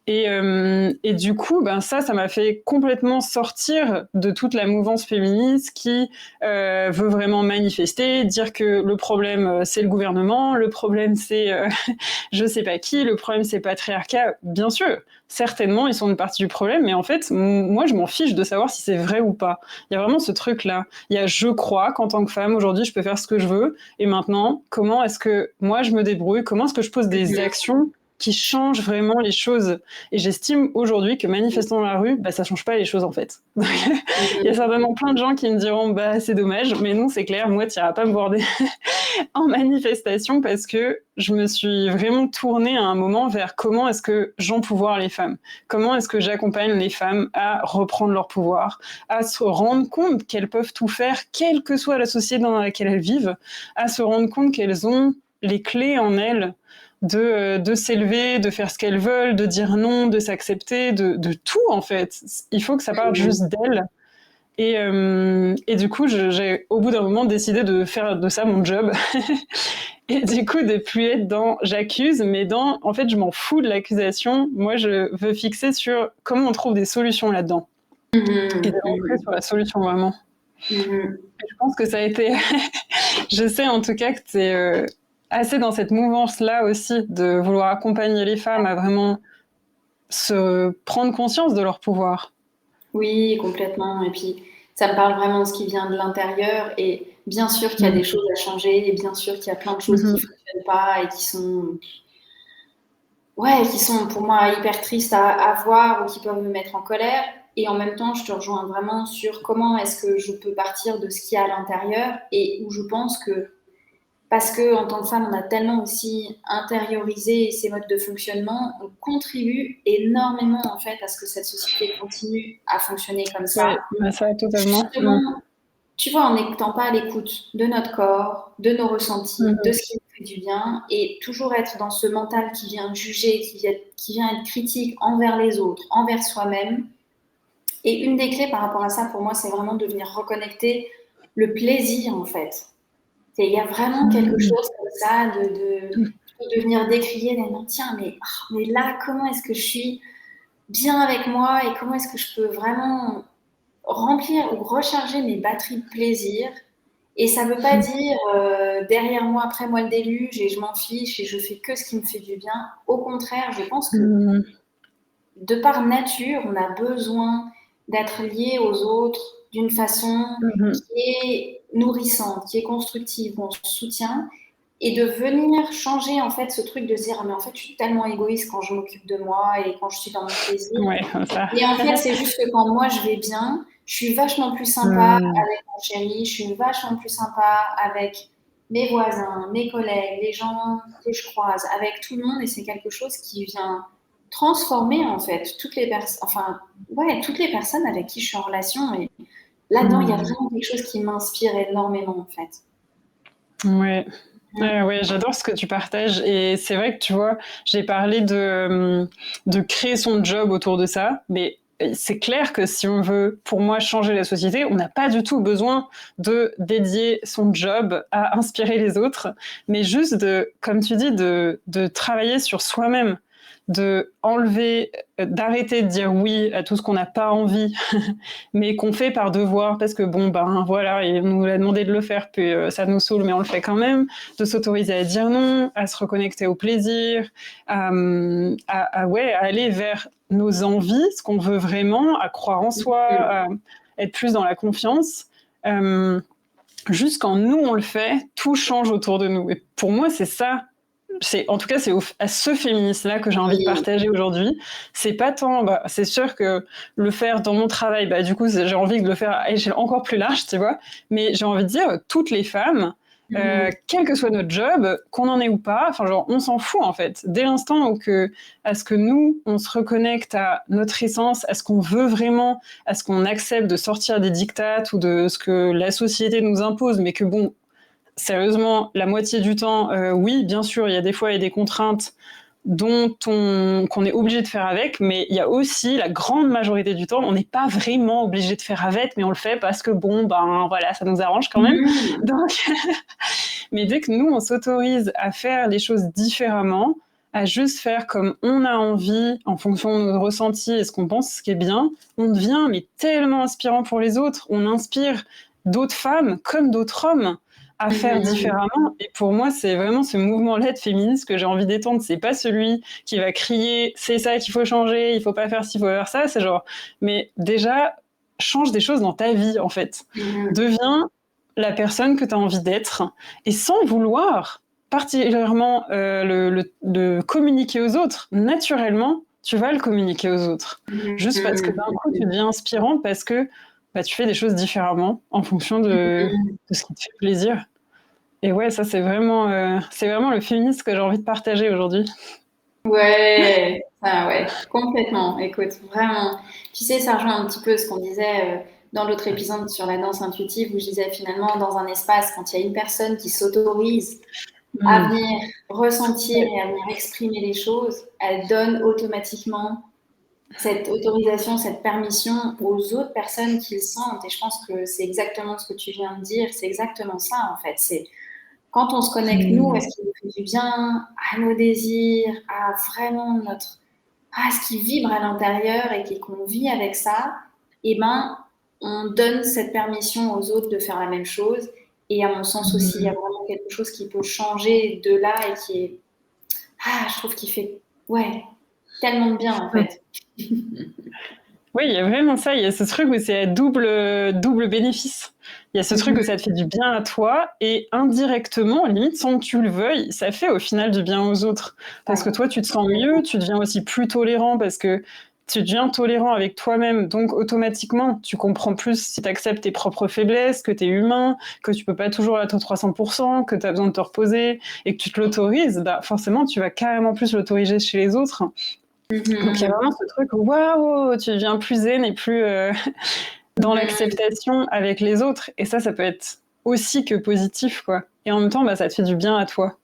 Et du coup, ben ça m'a fait complètement sortir de toute la mouvance féministe qui veut vraiment manifester, dire que le problème c'est le gouvernement, le problème c'est je sais pas qui, le problème c'est le patriarcat. Bien sûr, certainement ils sont une partie du problème, mais en fait moi je m'en fiche de savoir si c'est vrai ou pas. Il y a vraiment ce truc là. Il y a je crois qu'en tant que femme aujourd'hui je peux faire ce que je veux, et maintenant comment est-ce que moi je me débrouille, comment est-ce que je pose des actions qui change vraiment les choses. Et j'estime aujourd'hui que manifester dans la rue, bah, ça change pas les choses en fait. Il y a certainement plein de gens qui me diront bah c'est dommage, mais non c'est clair, moi tu iras pas me voir en manifestation parce que je me suis vraiment tournée à un moment vers comment est-ce que j'empouvoir les femmes, comment est-ce que j'accompagne les femmes à reprendre leur pouvoir, à se rendre compte qu'elles peuvent tout faire, quelle que soit la société dans laquelle elles vivent, à se rendre compte qu'elles ont les clés en elles de s'élever, de faire ce qu'elles veulent, de dire non, de s'accepter, de tout en fait. Il faut que ça parte juste d'elles. Et du coup, j'ai au bout d'un moment décidé de faire de ça mon job. Et du coup, de plus être dans j'accuse, mais dans en fait, je m'en fous de l'accusation. Moi, je veux fixer sur comment on trouve des solutions là-dedans. Et de rentrer sur la solution vraiment. Et je pense que ça a été. Je sais en tout cas que c'est assez dans cette mouvance-là aussi, de vouloir accompagner les femmes à vraiment se prendre conscience de leur pouvoir. Oui, complètement. Et puis, ça me parle vraiment de ce qui vient de l'intérieur. Et Bien sûr qu'il y a des choses à changer et bien sûr qu'il y a plein de choses qui ne fonctionnent pas et qui sont pour moi hyper tristes à voir ou qui peuvent me mettre en colère. Et en même temps, je te rejoins vraiment sur comment est-ce que je peux partir de ce qu'il y a à l'intérieur et où je pense que, parce qu'en tant que femme, on a tellement aussi intériorisé ces modes de fonctionnement, on contribue énormément en fait à ce que cette société continue à fonctionner comme ça. Ouais, bah ça, totalement. Justement, tu vois, en n'étant pas à l'écoute de notre corps, de nos ressentis, de ce qui nous fait du bien, et toujours être dans ce mental qui vient juger, qui vient être critique envers les autres, envers soi-même. Et une des clés par rapport à ça, pour moi, c'est vraiment de venir reconnecter le plaisir, en fait. Il y a vraiment quelque chose comme ça de venir décrier, de dire, tiens, mais là, comment est-ce que je suis bien avec moi et comment est-ce que je peux vraiment remplir ou recharger mes batteries de plaisir. Et ça ne veut pas dire derrière moi, après moi le déluge et je m'en fiche et je fais que ce qui me fait du bien. Au contraire, je pense que de par nature, on a besoin d'être lié aux autres d'une façon qui est nourrissante, qui est constructive, où on se soutient et de venir changer en fait ce truc de se dire mais en fait je suis tellement égoïste quand je m'occupe de moi et quand je suis dans mon plaisir. Ouais, ça. Et en fait c'est juste que quand moi je vais bien, je suis vachement plus sympa avec mon chéri, je suis vachement plus sympa avec mes voisins, mes collègues, les gens que je croise, avec tout le monde et c'est quelque chose qui vient transformer en fait toutes les personnes avec qui je suis en relation et là-dedans il y a vraiment quelque chose qui m'inspire énormément en fait. Ouais. Ouais, j'adore ce que tu partages et c'est vrai que tu vois, j'ai parlé de créer son job autour de ça, mais c'est clair que si on veut, pour moi, changer la société, on n'a pas du tout besoin de dédier son job à inspirer les autres, mais juste comme tu dis, de travailler sur soi-même, de enlever, d'arrêter de dire oui à tout ce qu'on n'a pas envie, mais qu'on fait par devoir, parce que bon, ben voilà, il nous a demandé de le faire, puis ça nous saoule, mais on le fait quand même, de s'autoriser à dire non, à se reconnecter au plaisir, à aller vers nos envies, ce qu'on veut vraiment, à croire en soi, à être plus dans la confiance. Juste quand nous, on le fait, tout change autour de nous. Et pour moi, c'est ça. En tout cas, c'est à ce féminisme-là que j'ai envie de partager aujourd'hui. C'est pas tant, c'est sûr que le faire dans mon travail, du coup, j'ai envie de le faire à échelle encore plus large, tu vois. Mais j'ai envie de dire, toutes les femmes, quel que soit notre job, qu'on en ait ou pas, enfin, genre, on s'en fout, en fait. Dès l'instant à ce que nous, on se reconnecte à notre essence, à ce qu'on veut vraiment, à ce qu'on accepte de sortir des dictates ou de ce que la société nous impose, mais que bon, sérieusement, la moitié du temps, oui, bien sûr, il y a des fois des contraintes qu'on est obligé de faire avec, mais il y a aussi la grande majorité du temps, on n'est pas vraiment obligé de faire avec, mais on le fait parce que bon, voilà, ça nous arrange quand même. Donc, mais dès que nous, on s'autorise à faire les choses différemment, à juste faire comme on a envie, en fonction de nos ressentis et ce qu'on pense qui est bien, on devient mais tellement inspirant pour les autres. On inspire d'autres femmes comme d'autres hommes à faire différemment. Et pour moi, c'est vraiment ce mouvement-là de féministe que j'ai envie d'étendre. C'est pas celui qui va crier c'est ça qu'il faut changer, il faut pas faire ci, il faut faire ça. C'est genre, mais déjà, change des choses dans ta vie, en fait. Deviens la personne que tu as envie d'être et sans vouloir particulièrement le communiquer aux autres. Naturellement, tu vas le communiquer aux autres. Juste parce que d'un coup, tu deviens inspirante parce que tu fais des choses différemment en fonction de ce qui te fait plaisir. Et ouais, ça, c'est vraiment le féminisme que j'ai envie de partager aujourd'hui. Ouais, complètement. Écoute, vraiment. Tu sais, ça rejoint un petit peu ce qu'on disait dans l'autre épisode sur la danse intuitive où je disais finalement, dans un espace, quand il y a une personne qui s'autorise à venir ressentir et à venir exprimer les choses, elle donne automatiquement cette autorisation, cette permission aux autres personnes qui le sentent. Et je pense que c'est exactement ce que tu viens de dire. C'est exactement ça, en fait. C'est quand on se connecte, nous, à ce qui nous fait du bien, à nos désirs, à vraiment à ce qui vibre à l'intérieur et qu'on vit avec ça, on donne cette permission aux autres de faire la même chose. Et à mon sens aussi, il y a vraiment quelque chose qui peut changer de là et qui est, je trouve qu'il fait, tellement de bien en fait. Oui, il y a vraiment ça. Il y a ce truc où c'est à double bénéfice. Il y a ce truc où ça te fait du bien à toi et indirectement, limite sans que tu le veuilles, ça fait au final du bien aux autres. Parce que Ouais. toi, tu te sens mieux, tu deviens aussi plus tolérant parce que tu deviens tolérant avec toi-même. Donc, automatiquement, tu comprends plus si tu acceptes tes propres faiblesses, que tu es humain, que tu peux pas toujours être au 300%, que tu as besoin de te reposer et que tu te l'autorises. Bah, forcément, tu vas carrément plus l'autoriser chez les autres. Donc il y a vraiment ce truc, waouh, tu deviens plus zen et plus dans l'acceptation avec les autres. Et ça peut être aussi que positif, quoi. Et en même temps, bah, ça te fait du bien à toi.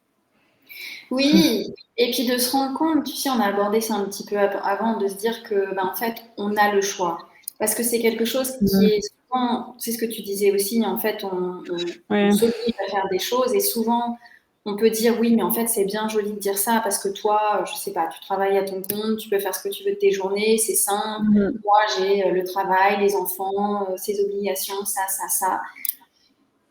Oui, et puis de se rendre compte, tu sais, on a abordé ça un petit peu avant, de se dire que, ben, en fait, on a le choix. Parce que c'est quelque chose qui est souvent, c'est ce que tu disais aussi, en fait, on Ouais. s'oblige à faire des choses et souvent, on peut dire oui, mais en fait, c'est bien joli de dire ça parce que toi, je sais pas, tu travailles à ton compte, tu peux faire ce que tu veux de tes journées, c'est simple. Mhm. Moi, j'ai le travail, les enfants, ces obligations, ça.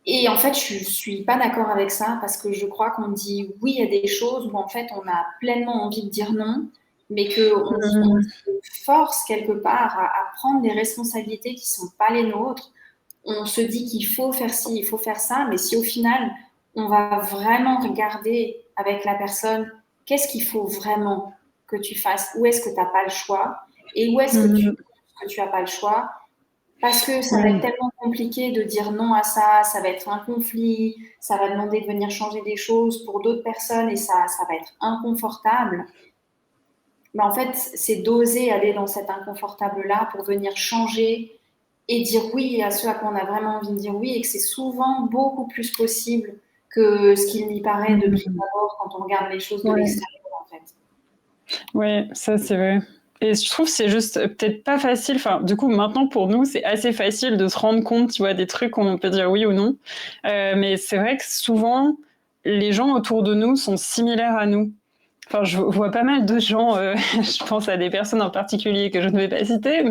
Et en fait, je suis pas d'accord avec ça parce que je crois qu'on dit oui à des choses où en fait on a pleinement envie de dire non, mais qu'on Mhm. se force quelque part à prendre des responsabilités qui sont pas les nôtres. On se dit qu'il faut faire ci, il faut faire ça, mais si au final on va vraiment regarder avec la personne qu'est-ce qu'il faut vraiment que tu fasses, où est-ce que tu n'as pas le choix et où est-ce Mhm. que tu n'as pas le choix, parce que ça va être Ouais. tellement compliqué de dire non à ça, ça va être un conflit, ça va demander de venir changer des choses pour d'autres personnes et ça va être inconfortable. Mais en fait, c'est d'oser aller dans cet inconfortable-là pour venir changer et dire oui à ce à quoi on a vraiment envie de dire oui et que c'est souvent beaucoup plus possible que ce qu'il n'y paraît de prime Mhm. abord quand on regarde les choses de Ouais. l'extérieur en fait. Ouais, ça c'est vrai. Et je trouve que c'est juste peut-être pas facile. Enfin, du coup, maintenant pour nous, c'est assez facile de se rendre compte, tu vois, des trucs où on peut dire oui ou non. Mais c'est vrai que souvent, les gens autour de nous sont similaires à nous. Enfin, je vois pas mal de gens, je pense à des personnes en particulier que je ne vais pas citer,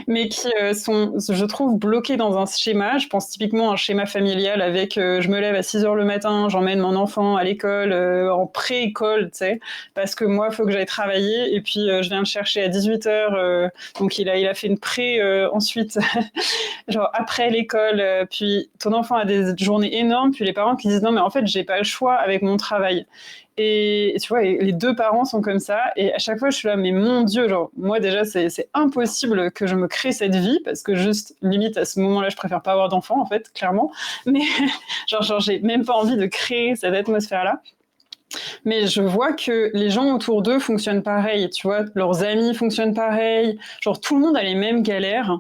mais qui sont, je trouve, bloqués dans un schéma. Je pense typiquement à un schéma familial avec je me lève à 6 heures le matin, j'emmène mon enfant à l'école, en pré-école, tu sais, parce que moi, il faut que j'aille travailler, et puis je viens le chercher à 18 heures, donc il a fait une pré ensuite, genre après l'école, puis ton enfant a des journées énormes, puis les parents qui disent non, mais en fait, j'ai pas le choix avec mon travail. Et tu vois, les deux parents sont comme ça. Et à chaque fois, je suis là, mais mon Dieu, genre, moi déjà, c'est impossible que je me crée cette vie parce que juste, limite, à ce moment-là, je préfère pas avoir d'enfant, en fait, clairement. Mais genre j'ai même pas envie de créer cette atmosphère-là. Mais je vois que les gens autour d'eux fonctionnent pareil, tu vois, leurs amis fonctionnent pareil, genre tout le monde a les mêmes galères.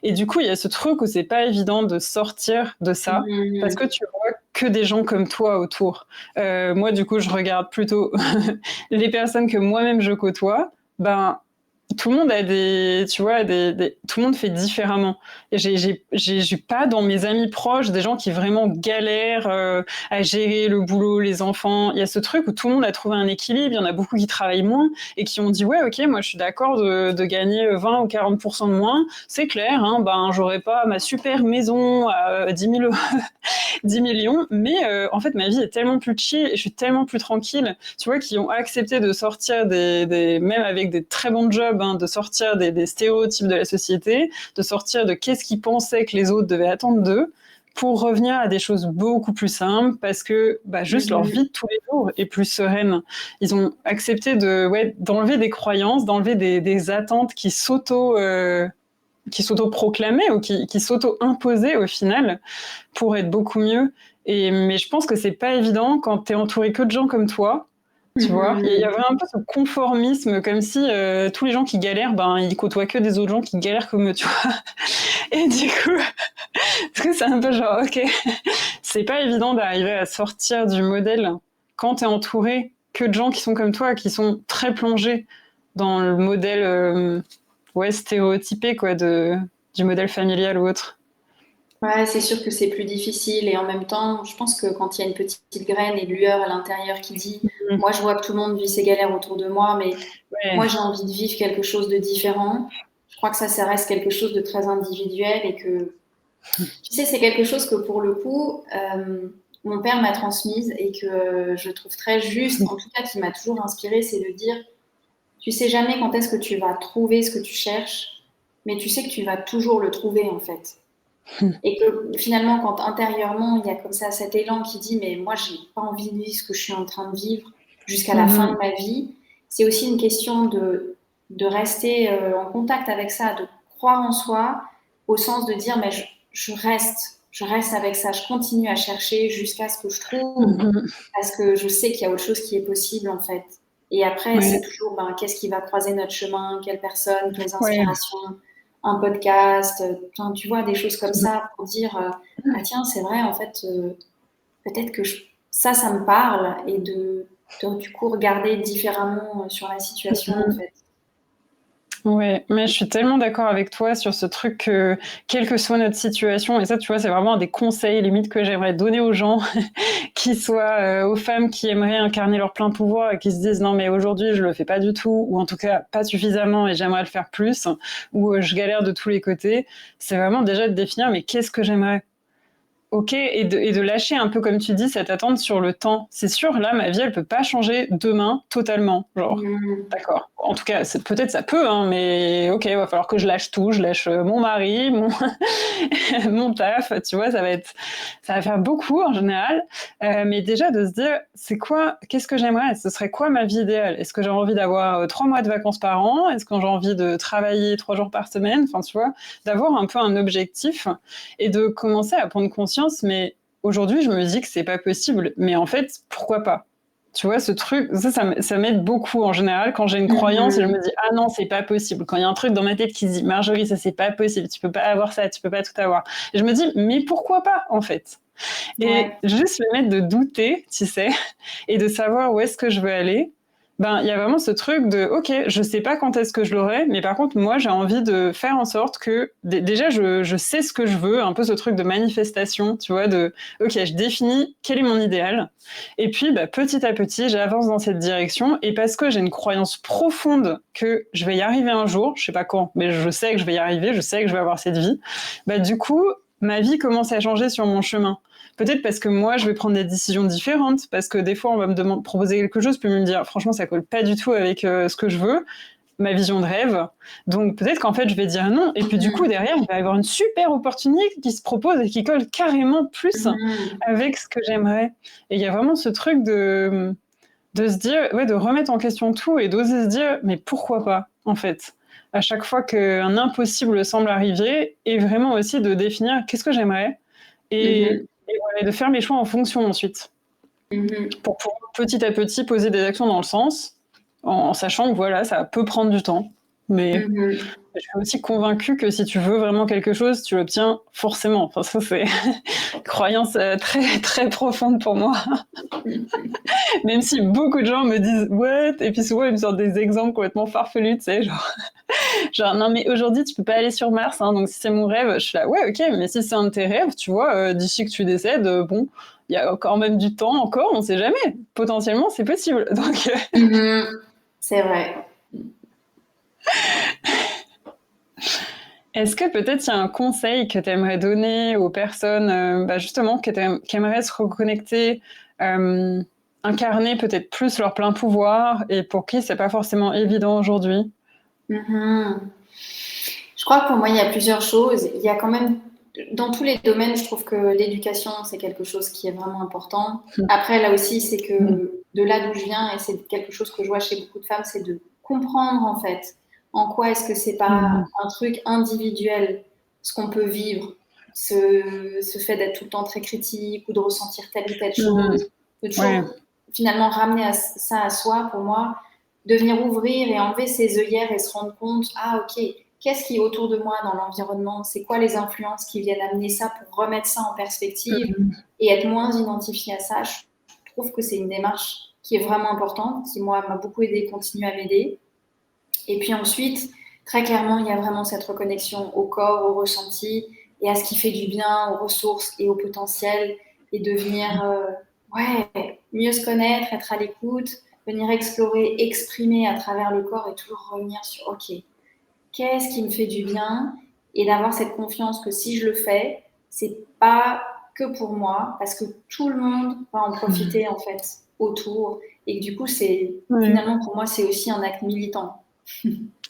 Et du coup, il y a ce truc où c'est pas évident de sortir de ça parce que Mmh. tu vois que des gens comme toi autour. Moi, du coup, je regarde plutôt les personnes que moi-même je côtoie. Ben, tout le monde a des, tu vois, tout le monde fait différemment. Et j'ai pas dans mes amis proches des gens qui vraiment galèrent à gérer le boulot, les enfants. Il y a ce truc où tout le monde a trouvé un équilibre. Il y en a beaucoup qui travaillent moins et qui ont dit ouais, ok, moi je suis d'accord de gagner 20 ou 40% de moins. C'est clair, hein, ben j'aurais pas ma super maison à 10 000 10 millions, mais en fait ma vie est tellement plus chill et je suis tellement plus tranquille, tu vois, qui ont accepté de sortir même avec des très bons jobs, hein, de sortir des stéréotypes de la société, de sortir de qu'est-ce qu'ils pensaient que les autres devaient attendre d'eux, pour revenir à des choses beaucoup plus simples, parce que bah, juste leur Mmh. vie de tous les jours est plus sereine. Ils ont accepté d'enlever des croyances, d'enlever des attentes qui s'auto-proclamaient ou qui s'auto-imposaient au final pour être beaucoup mieux. Mais je pense que c'est pas évident quand tu es entouré que de gens comme toi. Tu vois, il y Mmh. avait un peu ce conformisme, comme si tous les gens qui galèrent, ben ils côtoient que des autres gens qui galèrent comme eux, tu vois. Et du coup, parce que c'est un peu genre, ok, c'est pas évident d'arriver à sortir du modèle quand t'es entouré que de gens qui sont comme toi, qui sont très plongés dans le modèle stéréotypé quoi, du modèle familial ou autre. Ouais, c'est sûr que c'est plus difficile et en même temps, je pense que quand il y a une petite graine et de lueur à l'intérieur qui dit, Mm. moi je vois que tout le monde vit ses galères autour de moi, mais moi Ouais. j'ai envie de vivre quelque chose de différent. Je crois que ça reste quelque chose de très individuel et que, tu sais, c'est quelque chose que pour le coup, mon père m'a transmise et que je trouve très juste, en tout cas qui m'a toujours inspirée, c'est de dire, tu sais jamais quand est-ce que tu vas trouver ce que tu cherches. mais tu sais que tu vas toujours le trouver en fait. Et que finalement, quand intérieurement, il y a comme ça cet élan qui dit mais moi, j'ai pas envie de vivre ce que je suis en train de vivre jusqu'à la fin de ma vie, c'est aussi une question de rester en contact avec ça, de croire en soi, au sens de dire mais je reste avec ça, je continue à chercher jusqu'à ce que je trouve, parce que je sais qu'il y a autre chose qui est possible en fait. Et après, c'est Ouais, toujours qu'est-ce qui va croiser notre chemin, quelle personne, quelles ouais. inspirations, un podcast, tu vois, des choses comme ça pour dire ah tiens, c'est vrai, en fait, peut-être que ça me parle et du coup regarder différemment sur la situation en fait. Ouais, mais je suis tellement d'accord avec toi sur ce truc que, quelle que soit notre situation, et ça, tu vois, c'est vraiment un des conseils limite que j'aimerais donner aux gens, qui soient aux femmes qui aimeraient incarner leur plein pouvoir et qui se disent non mais aujourd'hui je le fais pas du tout, ou en tout cas pas suffisamment et j'aimerais le faire plus, ou je galère de tous les côtés. C'est vraiment déjà de définir mais qu'est-ce que j'aimerais. Ok, et de lâcher un peu, comme tu dis, cette attente sur le temps. C'est sûr, là, ma vie, elle peut pas changer demain totalement. Genre, d'accord. En tout cas, peut-être ça peut, hein, mais ok, il va falloir que je lâche tout. Je lâche mon mari, mon taf, tu vois, ça va faire beaucoup en général. Mais déjà de se dire, c'est quoi, qu'est-ce que j'aimerais? Ce serait quoi ma vie idéale? Est-ce que j'ai envie d'avoir 3 mois de vacances par an? Est-ce que j'ai envie de travailler 3 jours par semaine? Enfin, tu vois, d'avoir un peu un objectif et de commencer à prendre conscience, mais aujourd'hui, je me dis que c'est pas possible. Mais en fait, pourquoi pas? Tu vois, ce truc, ça m'aide beaucoup en général quand j'ai une croyance et je me dis, ah non, c'est pas possible. Quand il y a un truc dans ma tête qui dit, Marjorie, ça c'est pas possible, tu peux pas avoir ça, tu peux pas tout avoir. Et je me dis, mais pourquoi pas, en fait? Et Ouais. juste le mettre de douter, tu sais, et de savoir où est-ce que je veux aller, ben, il y a vraiment ce truc de, ok, je sais pas quand est-ce que je l'aurai, mais par contre, moi, j'ai envie de faire en sorte que, déjà, je sais ce que je veux, un peu ce truc de manifestation, tu vois, de, ok, je définis quel est mon idéal, et puis, bah, petit à petit, j'avance dans cette direction, et parce que j'ai une croyance profonde que je vais y arriver un jour, je sais pas quand, mais je sais que je vais y arriver, je sais que je vais avoir cette vie, bah, du coup, ma vie commence à changer sur mon chemin. Peut-être parce que moi, je vais prendre des décisions différentes, parce que des fois, on va me proposer quelque chose, puis me dire, franchement, ça colle pas du tout avec ce que je veux, ma vision de rêve. Donc peut-être qu'en fait, je vais dire non. Et puis du coup, derrière, il va y avoir une super opportunité qui se propose et qui colle carrément plus avec ce que j'aimerais. Et il y a vraiment ce truc de se dire, ouais, de remettre en question tout et d'oser se dire, mais pourquoi pas, en fait, à chaque fois qu'un impossible semble arriver, et vraiment aussi de définir qu'est-ce que j'aimerais, et voilà, et de faire mes choix en fonction ensuite, pour pouvoir petit à petit poser des actions dans le sens, en sachant que voilà, ça peut prendre du temps, mais je suis aussi convaincue que si tu veux vraiment quelque chose, tu l'obtiens forcément. Enfin, ça, c'est une croyance très, très profonde pour moi. Même si beaucoup de gens me disent what, et puis souvent ils me sortent des exemples complètement farfelus, tu sais, genre non mais aujourd'hui tu peux pas aller sur Mars, hein, donc si c'est mon rêve, je suis là ouais ok, mais si c'est un de tes rêves, tu vois, d'ici que tu décèdes, bon, il y a quand même du temps encore, on sait jamais, potentiellement c'est possible, donc C'est vrai. est-ce que peut-être il y a un conseil que tu aimerais donner aux personnes, bah justement, qui aimeraient se reconnecter, euh, incarner peut-être plus leur plein pouvoir, et pour qui c'est pas forcément évident aujourd'hui? Je crois que pour moi, il y a plusieurs choses. Il y a quand même, dans tous les domaines, je trouve que l'éducation, c'est quelque chose qui est vraiment important. Après, là aussi, c'est que de là d'où je viens, et c'est quelque chose que je vois chez beaucoup de femmes, c'est de comprendre en fait en quoi est-ce que c'est pas un truc individuel, ce qu'on peut vivre, ce fait d'être tout le temps très critique ou de ressentir telle ou telle chose, de Ouais. toujours finalement ramener ça à soi, pour moi, de venir ouvrir et enlever ses œillères et se rendre compte, ah ok, qu'est-ce qui est autour de moi dans l'environnement? C'est quoi les influences qui viennent amener ça pour remettre ça en perspective et être moins identifié à ça? Je trouve que c'est une démarche qui est vraiment importante, qui moi m'a beaucoup aidé, continue à m'aider. Et puis ensuite, très clairement, il y a vraiment cette reconnexion au corps, au ressenti et à ce qui fait du bien, aux ressources et au potentiel, et de venir mieux se connaître, être à l'écoute, venir explorer, exprimer à travers le corps et toujours revenir sur OK, qu'est-ce qui me fait du bien, et d'avoir cette confiance que si je le fais, c'est pas que pour moi, parce que tout le monde va en profiter en fait autour, et que du coup c'est Ouais. finalement pour moi c'est aussi un acte militant.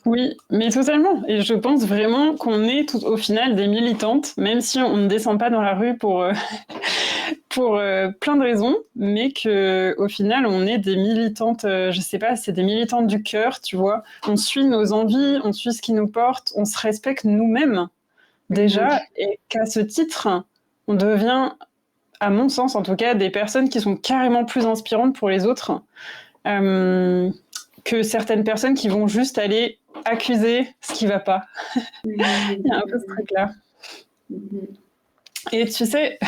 Oui, mais totalement. Et je pense vraiment qu'on est au final des militantes, même si on ne descend pas dans la rue pour plein de raisons, mais que au final on est des militantes, je sais pas, c'est des militantes du cœur, tu vois. On suit nos envies, on suit ce qui nous porte, on se respecte nous-mêmes déjà, et qu'à ce titre, on devient, à mon sens en tout cas, des personnes qui sont carrément plus inspirantes pour les autres que certaines personnes qui vont juste aller accuser ce qui va pas. Il y a un peu ce truc-là. Et tu sais,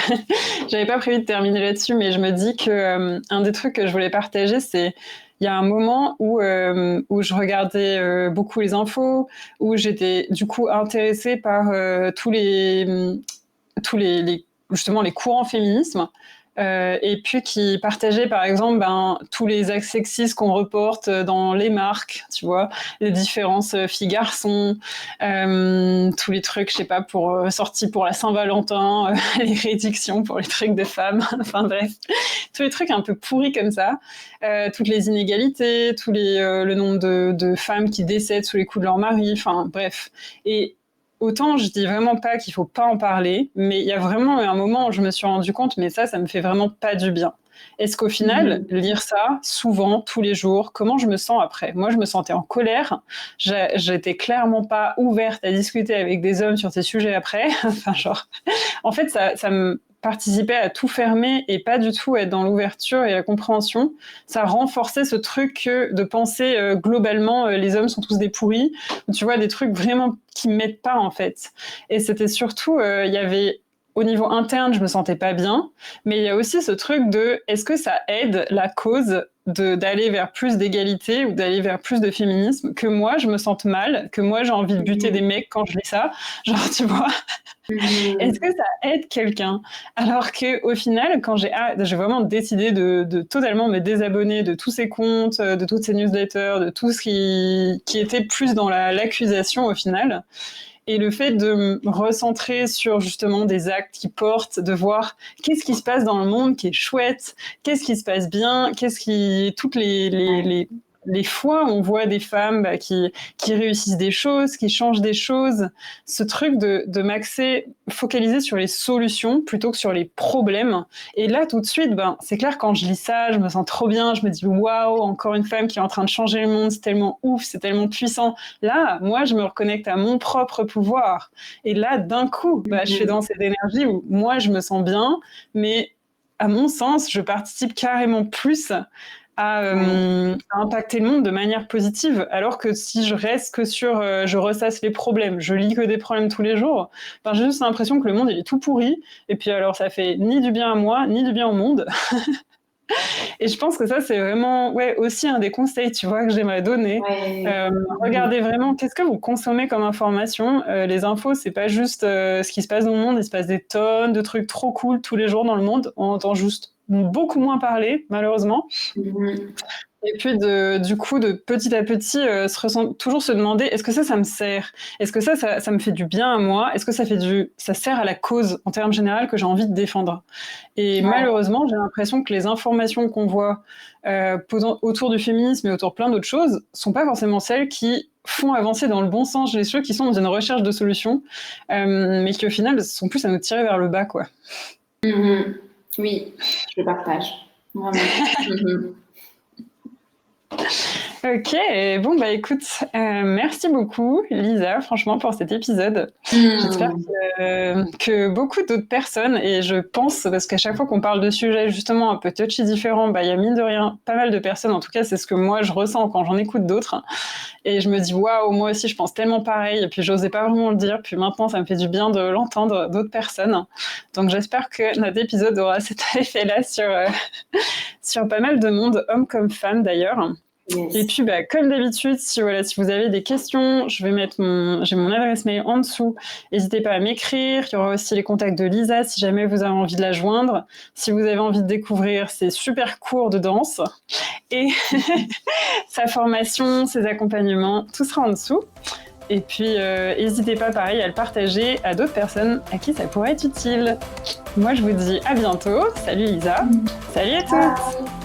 j'avais pas prévu de terminer là-dessus, mais je me dis que un des trucs que je voulais partager, c'est il y a un moment où je regardais beaucoup les infos, où j'étais du coup intéressée par tous les justement les courants féminisme. Et puis qui partageait par exemple tous les actes sexistes qu'on reporte dans les marques, tu vois, les différences filles-garçons, tous les trucs, je sais pas, pour sorties pour la Saint-Valentin, les réductions pour les trucs de femmes, enfin bref, tous les trucs un peu pourris comme ça, toutes les inégalités, le nombre de femmes qui décèdent sous les coups de leur mari, enfin bref. Et autant je dis vraiment pas qu'il faut pas en parler, mais il y a vraiment un moment où je me suis rendu compte, mais ça me fait vraiment pas du bien. Est-ce qu'au final, lire ça, souvent, tous les jours, comment je me sens après ? Moi, je me sentais en colère. J'étais clairement pas ouverte à discuter avec des hommes sur ces sujets après. Enfin, genre, en fait, ça me participait à tout fermer et pas du tout être dans l'ouverture et la compréhension. Ça renforçait ce truc de penser globalement les hommes sont tous des pourris. Tu vois, des trucs vraiment qui m'aident pas en fait. Et c'était surtout, il y avait au niveau interne, je me sentais pas bien, mais il y a aussi ce truc de est-ce que ça aide la cause d'aller vers plus d'égalité ou d'aller vers plus de féminisme, que moi je me sente mal, que moi j'ai envie de buter des mecs quand je lis ça, genre tu vois. Est-ce que ça aide quelqu'un ? Alors qu'au final, quand j'ai vraiment décidé de totalement me désabonner de tous ces comptes, de toutes ces newsletters, de tout ce qui était plus dans l'accusation au final, et le fait de me recentrer sur justement des actes qui portent, de voir qu'est-ce qui se passe dans le monde qui est chouette, qu'est-ce qui se passe bien, toutes les fois où on voit des femmes qui réussissent des choses, qui changent des choses, ce truc de m'axer, focaliser sur les solutions plutôt que sur les problèmes. Et là, tout de suite, c'est clair, quand je lis ça, je me sens trop bien, je me dis waouh, encore une femme qui est en train de changer le monde, c'est tellement ouf, c'est tellement puissant. Là, moi, je me reconnecte à mon propre pouvoir. Et là, d'un coup, je suis dans cette énergie où moi, je me sens bien, mais à mon sens, je participe carrément plus à impacter le monde de manière positive, alors que si je reste que sur je ressasse les problèmes, je lis que des problèmes tous les jours, j'ai juste l'impression que le monde il est tout pourri, et puis alors ça fait ni du bien à moi, ni du bien au monde. Et je pense que ça c'est vraiment aussi un des conseils, tu vois, que j'aimerais donner. Regardez vraiment qu'est-ce que vous consommez comme information. Les infos, c'est pas juste ce qui se passe dans le monde, il se passe des tonnes de trucs trop cool tous les jours dans le monde, on entend juste beaucoup moins parler, malheureusement. Et puis, du coup, de petit à petit, toujours se demander, est-ce que ça me sert ? Est-ce que ça me fait du bien à moi ? Est-ce que ça sert à la cause, en termes généraux, que j'ai envie de défendre ? Et malheureusement, j'ai l'impression que les informations qu'on voit autour du féminisme et autour de plein d'autres choses sont pas forcément celles qui font avancer dans le bon sens les choses, qui sont dans une recherche de solutions, mais qui, au final, sont plus à nous tirer vers le bas, quoi. Oui, je le partage. Vraiment. Ok, bon écoute, merci beaucoup Lisa, franchement pour cet épisode. J'espère que beaucoup d'autres personnes, et je pense, parce qu'à chaque fois qu'on parle de sujets justement un peu touchy différents, il y a mine de rien pas mal de personnes, en tout cas c'est ce que moi je ressens quand j'en écoute d'autres, et je me dis waouh, moi aussi je pense tellement pareil, et puis j'osais pas vraiment le dire, puis maintenant ça me fait du bien de l'entendre d'autres personnes, donc j'espère que notre épisode aura cet effet-là sur pas mal de monde, hommes comme femmes d'ailleurs. Yes. Et puis, comme d'habitude, si vous avez des questions, j'ai mon adresse mail en dessous. N'hésitez pas à m'écrire. Il y aura aussi les contacts de Lisa si jamais vous avez envie de la joindre. Si vous avez envie de découvrir ses super cours de danse et sa formation, ses accompagnements, tout sera en dessous. Et puis, n'hésitez pas, pareil, à le partager à d'autres personnes à qui ça pourrait être utile. Moi, je vous dis à bientôt. Salut Lisa. Salut à tous.